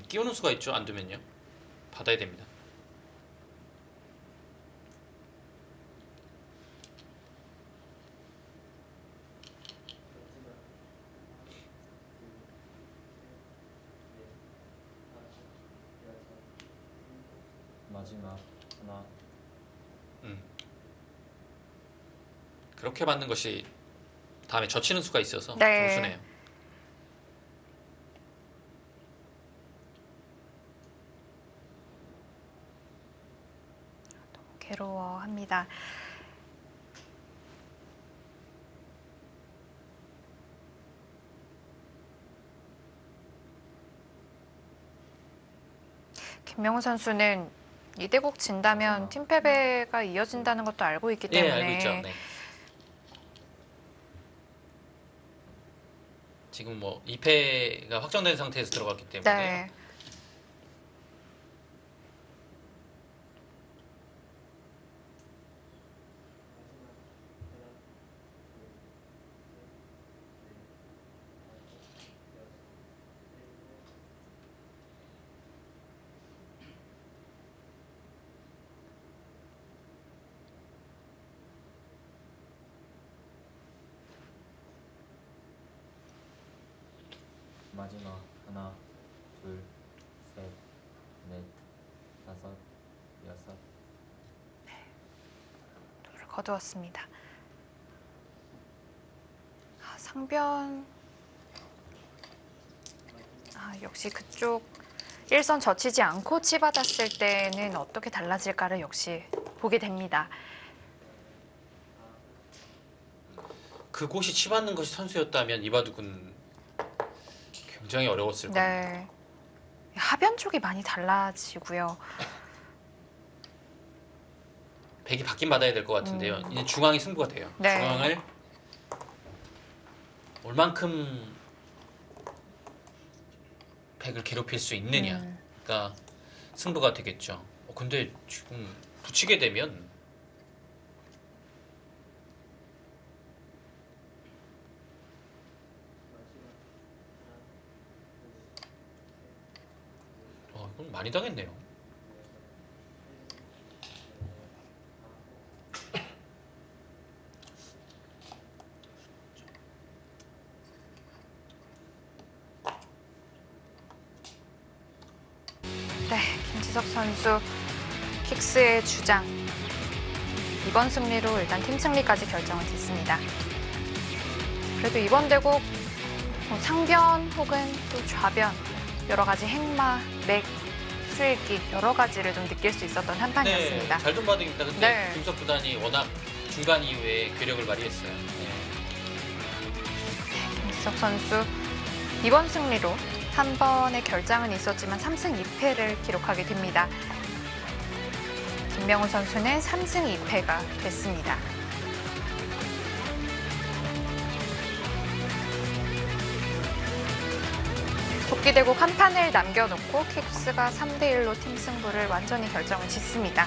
끼우는 수가 있죠. 안 두면요. 받아야 됩니다. 마지막 하나, 그렇게 받는 것이 다음에 젖히는 수가 있어서 네. 좋으네요. 괴로워합니다. 김명훈 선수는 이대국 진다면 팀 패배가 이어진다는 것도 알고 있기 예, 때문에 알고 있죠. 네. 지금 뭐 2패가 확정된 상태에서 들어갔기 때문에 네. 마지막 하나, 둘, 셋, 넷, 다섯, 여섯. 돌을 거두었습니다. 상변 역시 그쪽 일선 젖히지 않고 치받았을 때는 어떻게 달라질까를 역시 보게 됩니다. 그곳이 치받는 것이 선수였다면 이바둑은 굉장히 어려웠을 겁니다. 네. 하변 쪽이 많이 달라지고요. 백이 받긴 받아야 될 것 같은데요. 이제 중앙이 승부가 돼요. 네. 중앙을 얼만큼 백을 괴롭힐 수 있느냐가 승부가 되겠죠. 근데 지금 붙이게 되면 이건 많이 당했네요. 네, 김지석 선수 킥스의 주장. 이번 승리로 일단 팀 승리까지 결정은 됐습니다. 그래도 이번 대국 상변 혹은 또 좌변 여러 가지 행마, 맥, 수일기 여러 가지를 좀 느낄 수 있었던 한 판이었습니다. 네, 잘 좀 받으니까 근데 네. 김석 구단이 워낙 중간 이후에 괴력을 발휘했어요. 네. 김지석 선수 이번 승리로 한 번의 결장은 있었지만 3승 2패를 기록하게 됩니다. 김명훈 선수는 3승 2패가 됐습니다. 속기대국 한 판을 남겨놓고 킥스가 3대1로 팀 승부를 완전히 결정을 짓습니다.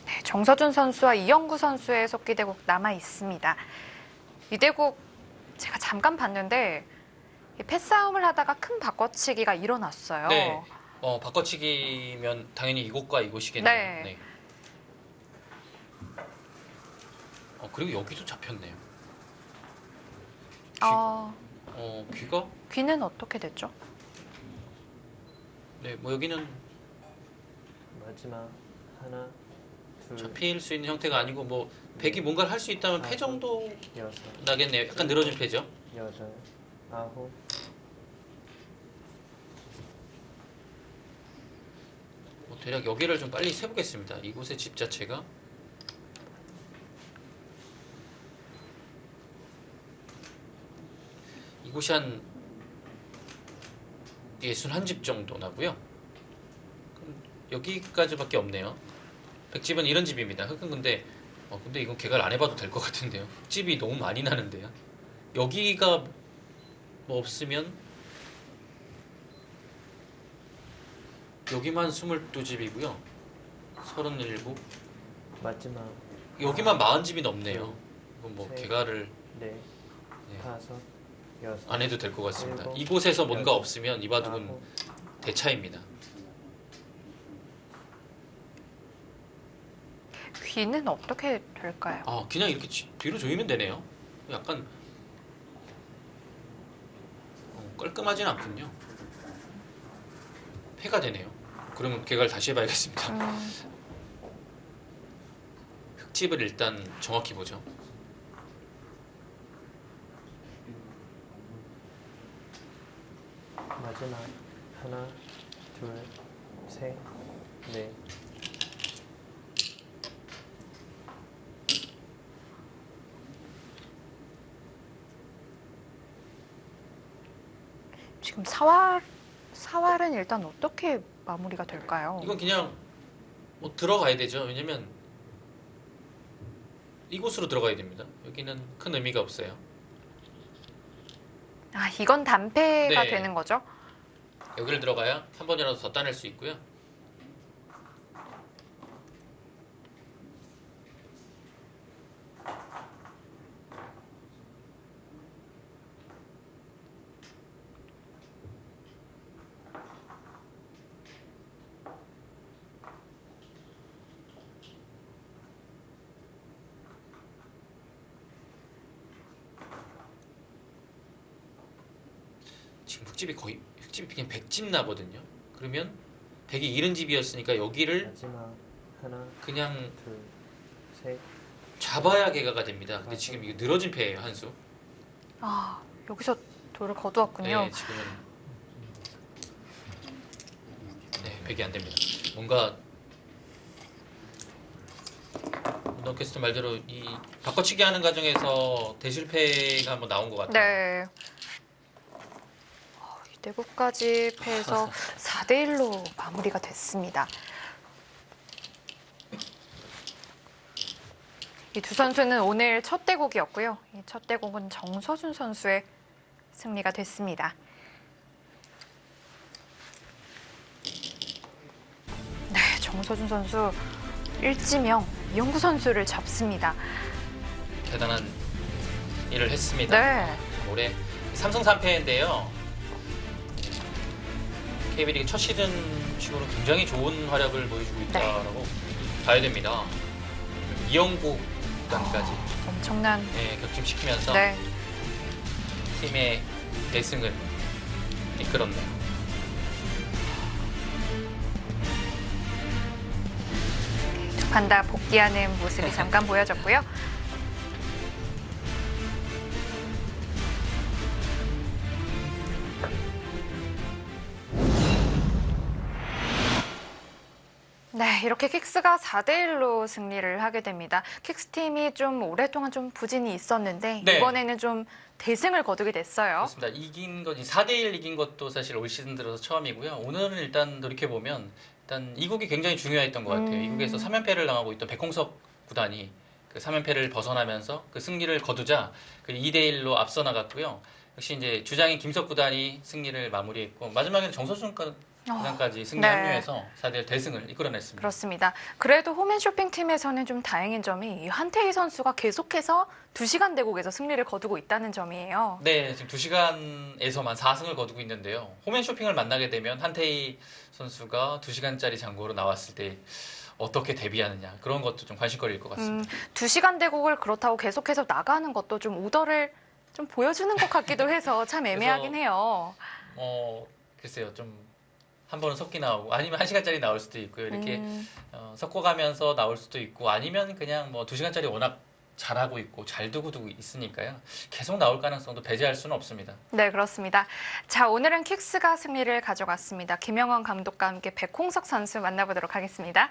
네, 정서준 선수와 이영구 선수의 속기대국 남아 있습니다. 이 대국 제가 잠깐 봤는데 패싸움을 하다가 큰 바꿔치기가 일어났어요. 네. 바꿔치기면 당연히 이곳과 이곳이겠네요. 네. 네. 그리고 여기도 잡혔네요. 귀가? 귀는 어떻게 됐죠? 네, 뭐 여기는 마지막 하나, 둘, 잡힐 수 있는 형태가 아니고 뭐 백이 뭔가를 할 수 있다면 패 정도 여섯, 나겠네요. 약간 늘어진 패죠. 여덟, 아홉. 대략 여기를 좀 빨리 세보겠습니다. 이곳의 집 자체가 이곳이 한 61집 정도 나고요. 여기까지밖에 없네요. 백집은 이런 집입니다. 흑은 근데 이건 개발 안 해봐도 될 것 같은데요. 흙집이 너무 많이 나는데요. 여기가 뭐 없으면 여기만 22집이고요. 37. 마지막 여기만 40집이 넘네요. 이건 뭐 셋. 개가를 넷, 네. 다섯, 여섯, 안 해도 될 것 같습니다. 일곱, 이곳에서 뭔가 여덟, 없으면 이바둑은 아홉. 대차입니다. 귀는 어떻게 될까요? 그냥 이렇게 뒤로 조이면 되네요. 약간 깔끔하진 않군요. 패가 되네요. 그러면 개가를 다시 해봐야겠습니다. 흙집을 일단 정확히 보죠. 마지막 하나, 둘, 셋, 넷, 지금 사활은 일단 어떻게 마무리가 될까요? 이건 그냥 뭐 들어가야 되죠. 왜냐면 이곳으로 들어가야 됩니다. 여기는 큰 의미가 없어요. 아, 이건 단패가 네. 되는 거죠? 여기를 들어가야 한 번이라도 더 따낼 수 있고요. 지금 흙집이 그냥 100집 나거든요. 그러면 100이 이른 집이었으니까 여기를 마지막 하나, 그냥 둘, 셋. 잡아야 개가가 됩니다. 근데 지금 이거 늘어진 패예요, 한 수. 아, 여기서 돌을 거두었군요. 네, 지금은 네, 100이 안 됩니다. 뭔가 캐스트 말대로 이 바꿔치기 하는 과정에서 대실패가 한번 나온 것 같아요. 네. 이 대구까지 패해서 4대 1로 마무리가 됐습니다. 이 두 선수는 오늘 첫 대국이었고요. 이 첫 대국은 정서준 선수의 승리가 됐습니다. 네, 정서준 선수 일지명 이영구 선수를 잡습니다. 대단한 일을 했습니다. 네. 올해 3승 3패인데요. KB리그 첫 시즌 치고는 굉장히 좋은 활약을 보여주고 있다라고 봐야 됩니다. 이영구 구단까지 엄청난 격침시키면서 네. 팀의 대승을 이끌었네요. 두 판 다 복귀하는 모습이 잠깐 보여졌고요. 네, 이렇게 킥스가 4대 1로 승리를 하게 됩니다. 킥스 팀이 좀 오랫동안 좀 부진이 있었는데 네. 이번에는 좀 대승을 거두게 됐어요. 그렇습니다. 이긴 것, 4대1 이긴 것도 사실 올 시즌 들어서 처음이고요. 오늘은 일단 돌이켜보면 일단 이국이 굉장히 중요했던 것 같아요. 이국에서 3연패를 당하고 있던 백홍석 구단이 그 3연패를 벗어나면서 그 승리를 거두자 그 2대1로 앞서 나갔고요. 역시 이제 주장인 김석 구단이 승리를 마무리했고 마지막에는 정서준 구단까지 승리 네. 합류해서 4대1 대승을 이끌어냈습니다. 그렇습니다. 그래도 홈앤쇼핑 팀에서는 좀 다행인 점이 이 한태희 선수가 계속해서 2시간 대국에서 승리를 거두고 있다는 점이에요. 네, 지금 2시간에서만 4승을 거두고 있는데요. 홈앤쇼핑을 만나게 되면 한태희 선수가 2시간짜리 장고로 나왔을 때 어떻게 데뷔하느냐 그런 것도 좀 관심거리일 것 같습니다. 2시간 대국을 그렇다고 계속해서 나가는 것도 좀 우더를 좀 보여주는 것 같기도 해서 참 애매하긴 해요. 글쎄요, 좀 한 번은 섞기 나오고 아니면 1시간짜리 나올 수도 있고요. 이렇게 섞어가면서 나올 수도 있고 아니면 그냥 뭐 2시간짜리 워낙 잘하고 있고 잘 두고 있으니까요. 계속 나올 가능성도 배제할 수는 없습니다. 네, 그렇습니다. 자, 오늘은 킥스가 승리를 가져갔습니다. 김영원 감독과 함께 백홍석 선수 만나보도록 하겠습니다.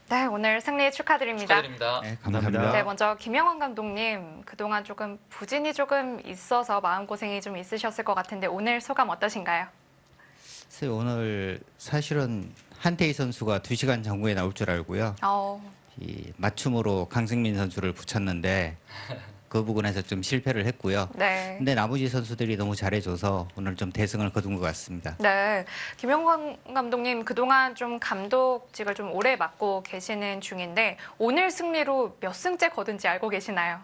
네, 오늘 승리 축하드립니다. 축하드립니다. 네, 감사합니다. 네, 먼저 김영원 감독님, 그동안 조금 부진이 조금 있어서 마음고생이 좀 있으셨을 것 같은데 오늘 소감 어떠신가요? 글쎄요, 오늘 사실은 한태희 선수가 2시간 장구에 나올 줄 알고요. 이 맞춤으로 강승민 선수를 붙였는데 그 부분에서 좀 실패를 했고요. 네. 근데 나머지 선수들이 너무 잘해줘서 오늘 좀 대승을 거둔 것 같습니다. 네, 김영건 감독님 그동안 좀 감독직을 좀 오래 맡고 계시는 중인데 오늘 승리로 몇 승째 거둔지 알고 계시나요?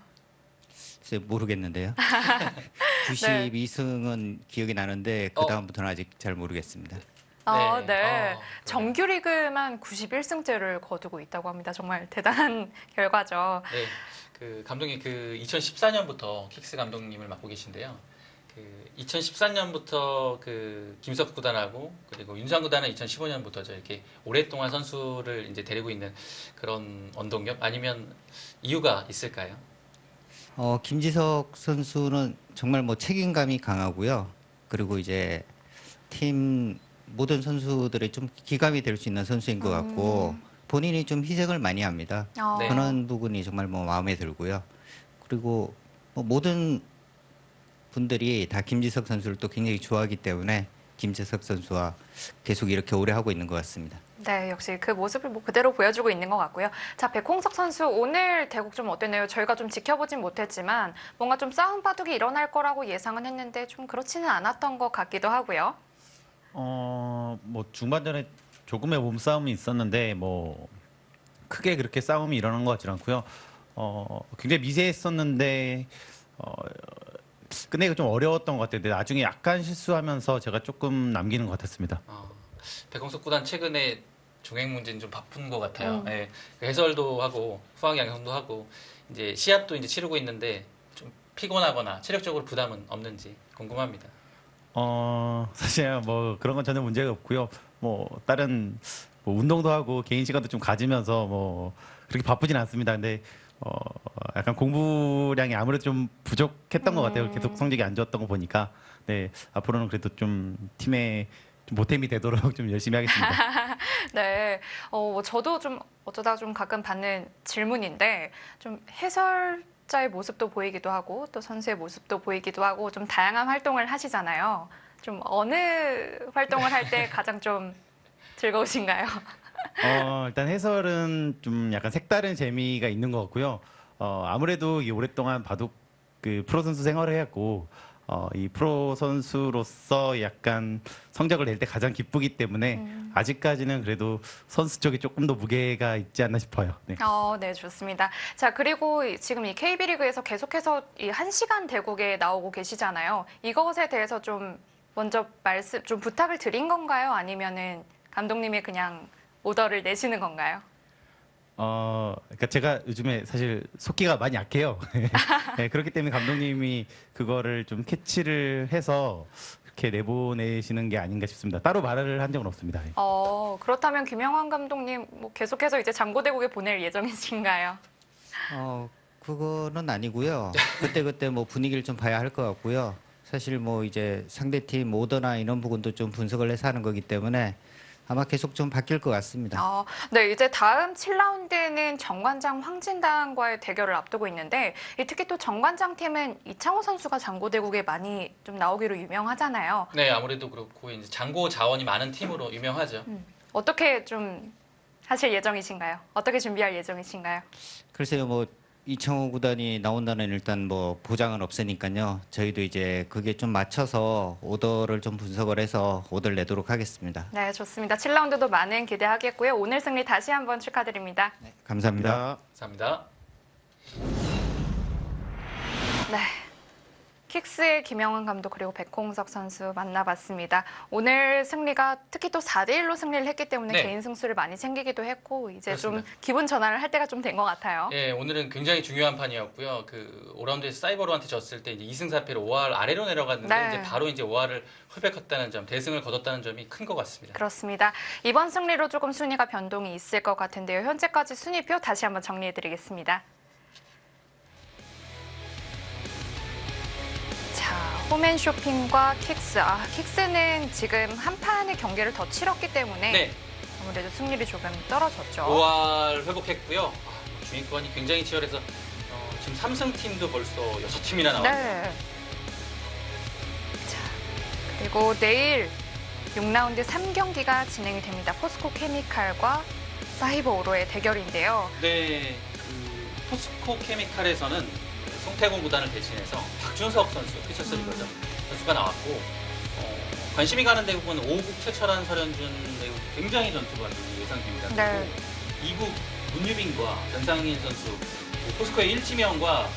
글쎄 모르겠는데요. 네. 92승은 기억이 나는데 그 다음부터는 아직 잘 모르겠습니다. 아, 네. 네. 아, 정규리그만 91승째를 거두고 있다고 합니다. 정말 대단한 결과죠. 네, 그 감독님 그 2014년부터 킥스 감독님을 맡고 계신데요. 그 2013년부터 그 김석 구단하고 그리고 윤상 구단은 2015년부터죠. 이렇게 오랫동안 선수를 이제 데리고 있는 그런 원동력 아니면 이유가 있을까요? 김지석 선수는 정말 뭐 책임감이 강하고요. 그리고 이제 팀 모든 선수들의 좀 기감이 될 수 있는 선수인 것 같고 본인이 좀 희생을 많이 합니다. 네. 그런 부분이 정말 뭐 마음에 들고요. 그리고 뭐 모든 분들이 다 김지석 선수를 또 굉장히 좋아하기 때문에 김지석 선수와 계속 이렇게 오래 하고 있는 것 같습니다. 네, 역시 그 모습을 뭐 그대로 보여주고 있는 것 같고요. 자, 백홍석 선수 오늘 대국 좀 어땠나요? 저희가 좀 지켜보진 못했지만 뭔가 좀 싸움 바둑이 일어날 거라고 예상은 했는데 좀 그렇지는 않았던 것 같기도 하고요. 뭐 중반전에 조금의 몸싸움이 있었는데 뭐 크게 그렇게 싸움이 일어난 것 같지는 않고요. 굉장히 미세했었는데 끝내기가 좀 어려웠던 것 같아요. 근데 나중에 약간 실수하면서 제가 조금 남기는 것 같았습니다. 백홍석 구단 최근에 종횡 문제는 좀 바쁜 것 같아요. 예, 해설도 하고 후학 양성도 하고 이제 시합도 이제 치르고 있는데 좀 피곤하거나 체력적으로 부담은 없는지 궁금합니다. 사실 뭐 그런 건 전혀 문제가 없고요. 뭐 다른 뭐 운동도 하고 개인 시간도 좀 가지면서 뭐 그렇게 바쁘진 않습니다. 근데 약간 공부량이 아무래도 좀 부족했던 것 같아요. 계속 성적이 안 좋았던 거 보니까. 네, 앞으로는 그래도 좀 팀에 좀 보탬이 되도록 좀 열심히 하겠습니다. 네, 저도 좀 어쩌다 좀 가끔 받는 질문인데 좀 해설자의 모습도 보이기도 하고 또 선수의 모습도 보이기도 하고 좀 다양한 활동을 하시잖아요. 좀 어느 활동을 할 때 가장 좀 즐거우신가요? 일단 해설은 좀 약간 색다른 재미가 있는 것 같고요. 아무래도 이 오랫동안 바둑 그 프로 선수 생활을 해왔고 이 프로 선수로서 약간 성적을 낼 때 가장 기쁘기 때문에 아직까지는 그래도 선수 쪽에 조금 더 무게가 있지 않나 싶어요. 네. 네, 좋습니다. 자, 그리고 지금 이 KB리그에서 계속해서 이 1시간 대국에 나오고 계시잖아요. 이것에 대해서 좀 먼저 좀 부탁을 드린 건가요? 아니면은 감독님이 그냥 오더를 내시는 건가요? 그러니까 제가 요즘에 사실 속기가 많이 약해요. 네, 그렇기 때문에 감독님이 그거를 좀 캐치를 해서 이렇게 내보내시는 게 아닌가 싶습니다. 따로 말을 한 적은 없습니다. 네. 그렇다면 김영환 감독님 뭐 계속해서 이제 장고대국에 보낼 예정이신가요? 그거는 아니고요. 그때 뭐 분위기를 좀 봐야 할 것 같고요. 사실 뭐 이제 상대팀 오더나 이런 부분도 좀 분석을 해서 하는 거기 때문에 아마 계속 좀 바뀔 것 같습니다. 네, 이제 다음 7라운드는 정관장 황진단과의 대결을 앞두고 있는데 특히 또 정관장 팀은 이창호 선수가 장고대국에 많이 좀 나오기로 유명하잖아요. 네, 아무래도 그렇고 이제 장고 자원이 많은 팀으로 유명하죠. 어떻게 좀 하실 예정이신가요? 어떻게 준비할 예정이신가요? 글쎄요, 뭐 이창호 구단이 나온다는 일단 뭐 보장은 없으니까요. 저희도 이제 그게 좀 맞춰서 오더를 좀 분석을 해서 오더를 내도록 하겠습니다. 네, 좋습니다. 7라운드도 많은 기대하겠고요. 오늘 승리 다시 한번 축하드립니다. 네, 감사합니다. 감사합니다. 네. 킥스의 김영환 감독 그리고 백홍석 선수 만나봤습니다. 오늘 승리가 특히 또 4대1로 승리를 했기 때문에 네. 개인 승수를 많이 챙기기도 했고 이제 그렇습니다. 좀 기분 전환을 할 때가 좀 된 것 같아요. 예, 오늘은 굉장히 중요한 판이었고요. 그 5라운드에서 사이버로한테 졌을 때 이제 2승 4패로 5할 아래로 내려갔는데 네. 이제 바로 이제 5할을 획득했다는 점, 대승을 거뒀다는 점이 큰 것 같습니다. 그렇습니다. 이번 승리로 조금 순위가 변동이 있을 것 같은데요. 현재까지 순위표 다시 한번 정리해드리겠습니다. 자, 홈앤쇼핑과 킥스. 킥스는 지금 한 판의 경기를 더 치렀기 때문에 네, 아무래도 승률이 조금 떨어졌죠. 5할 회복했고요. 중위권이 굉장히 치열해서 지금 3승 팀도 벌써 6팀이나 나왔네요. 네. 자, 그리고 내일 6라운드 3경기가 진행이 됩니다. 포스코 케미칼과 사이버 오로의 대결인데요. 네, 그 포스코 케미칼에서는 송태곤 구단을 대신해서 박준석 선수, 피처스 리거죠. 선수가 나왔고 관심이 가는 대국은 5국 최철한 설현준 대국 굉장히 전투가 좀 예상됩니다. 네. 그리고 2국 문유빈과 전상인 선수, 포스코의 일지명과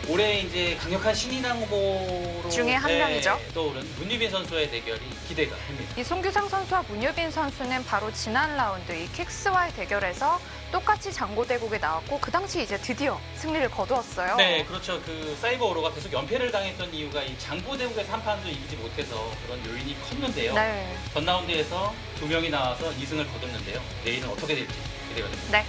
올해 이제 강력한 신인왕 후보로 중에 한 명이죠. 떠오른 문유빈 선수의 대결이 기대가 됩니다. 이 송규상 선수와 문유빈 선수는 바로 지난 라운드 이 킥스와의 대결에서 똑같이 장고대국에 나왔고 그 당시 이제 드디어 승리를 거두었어요. 네, 그렇죠. 그 사이버 오로가 계속 연패를 당했던 이유가 이 장고대국에서 한 판도 이기지 못해서 그런 요인이 컸는데요. 네. 전 라운드에서 2명이 나와서 2승을 거뒀는데요. 내일은 어떻게 될지 기대가 됩니다. 네.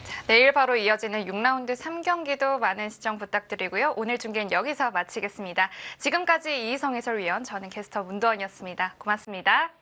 자, 내일 바로 이어지는 6라운드 3경기도 많은 시청 부탁드리고요. 오늘 중계는 여기서 마치겠습니다. 지금까지 이희성 해설위원, 저는 캐스터 문도원이었습니다. 고맙습니다.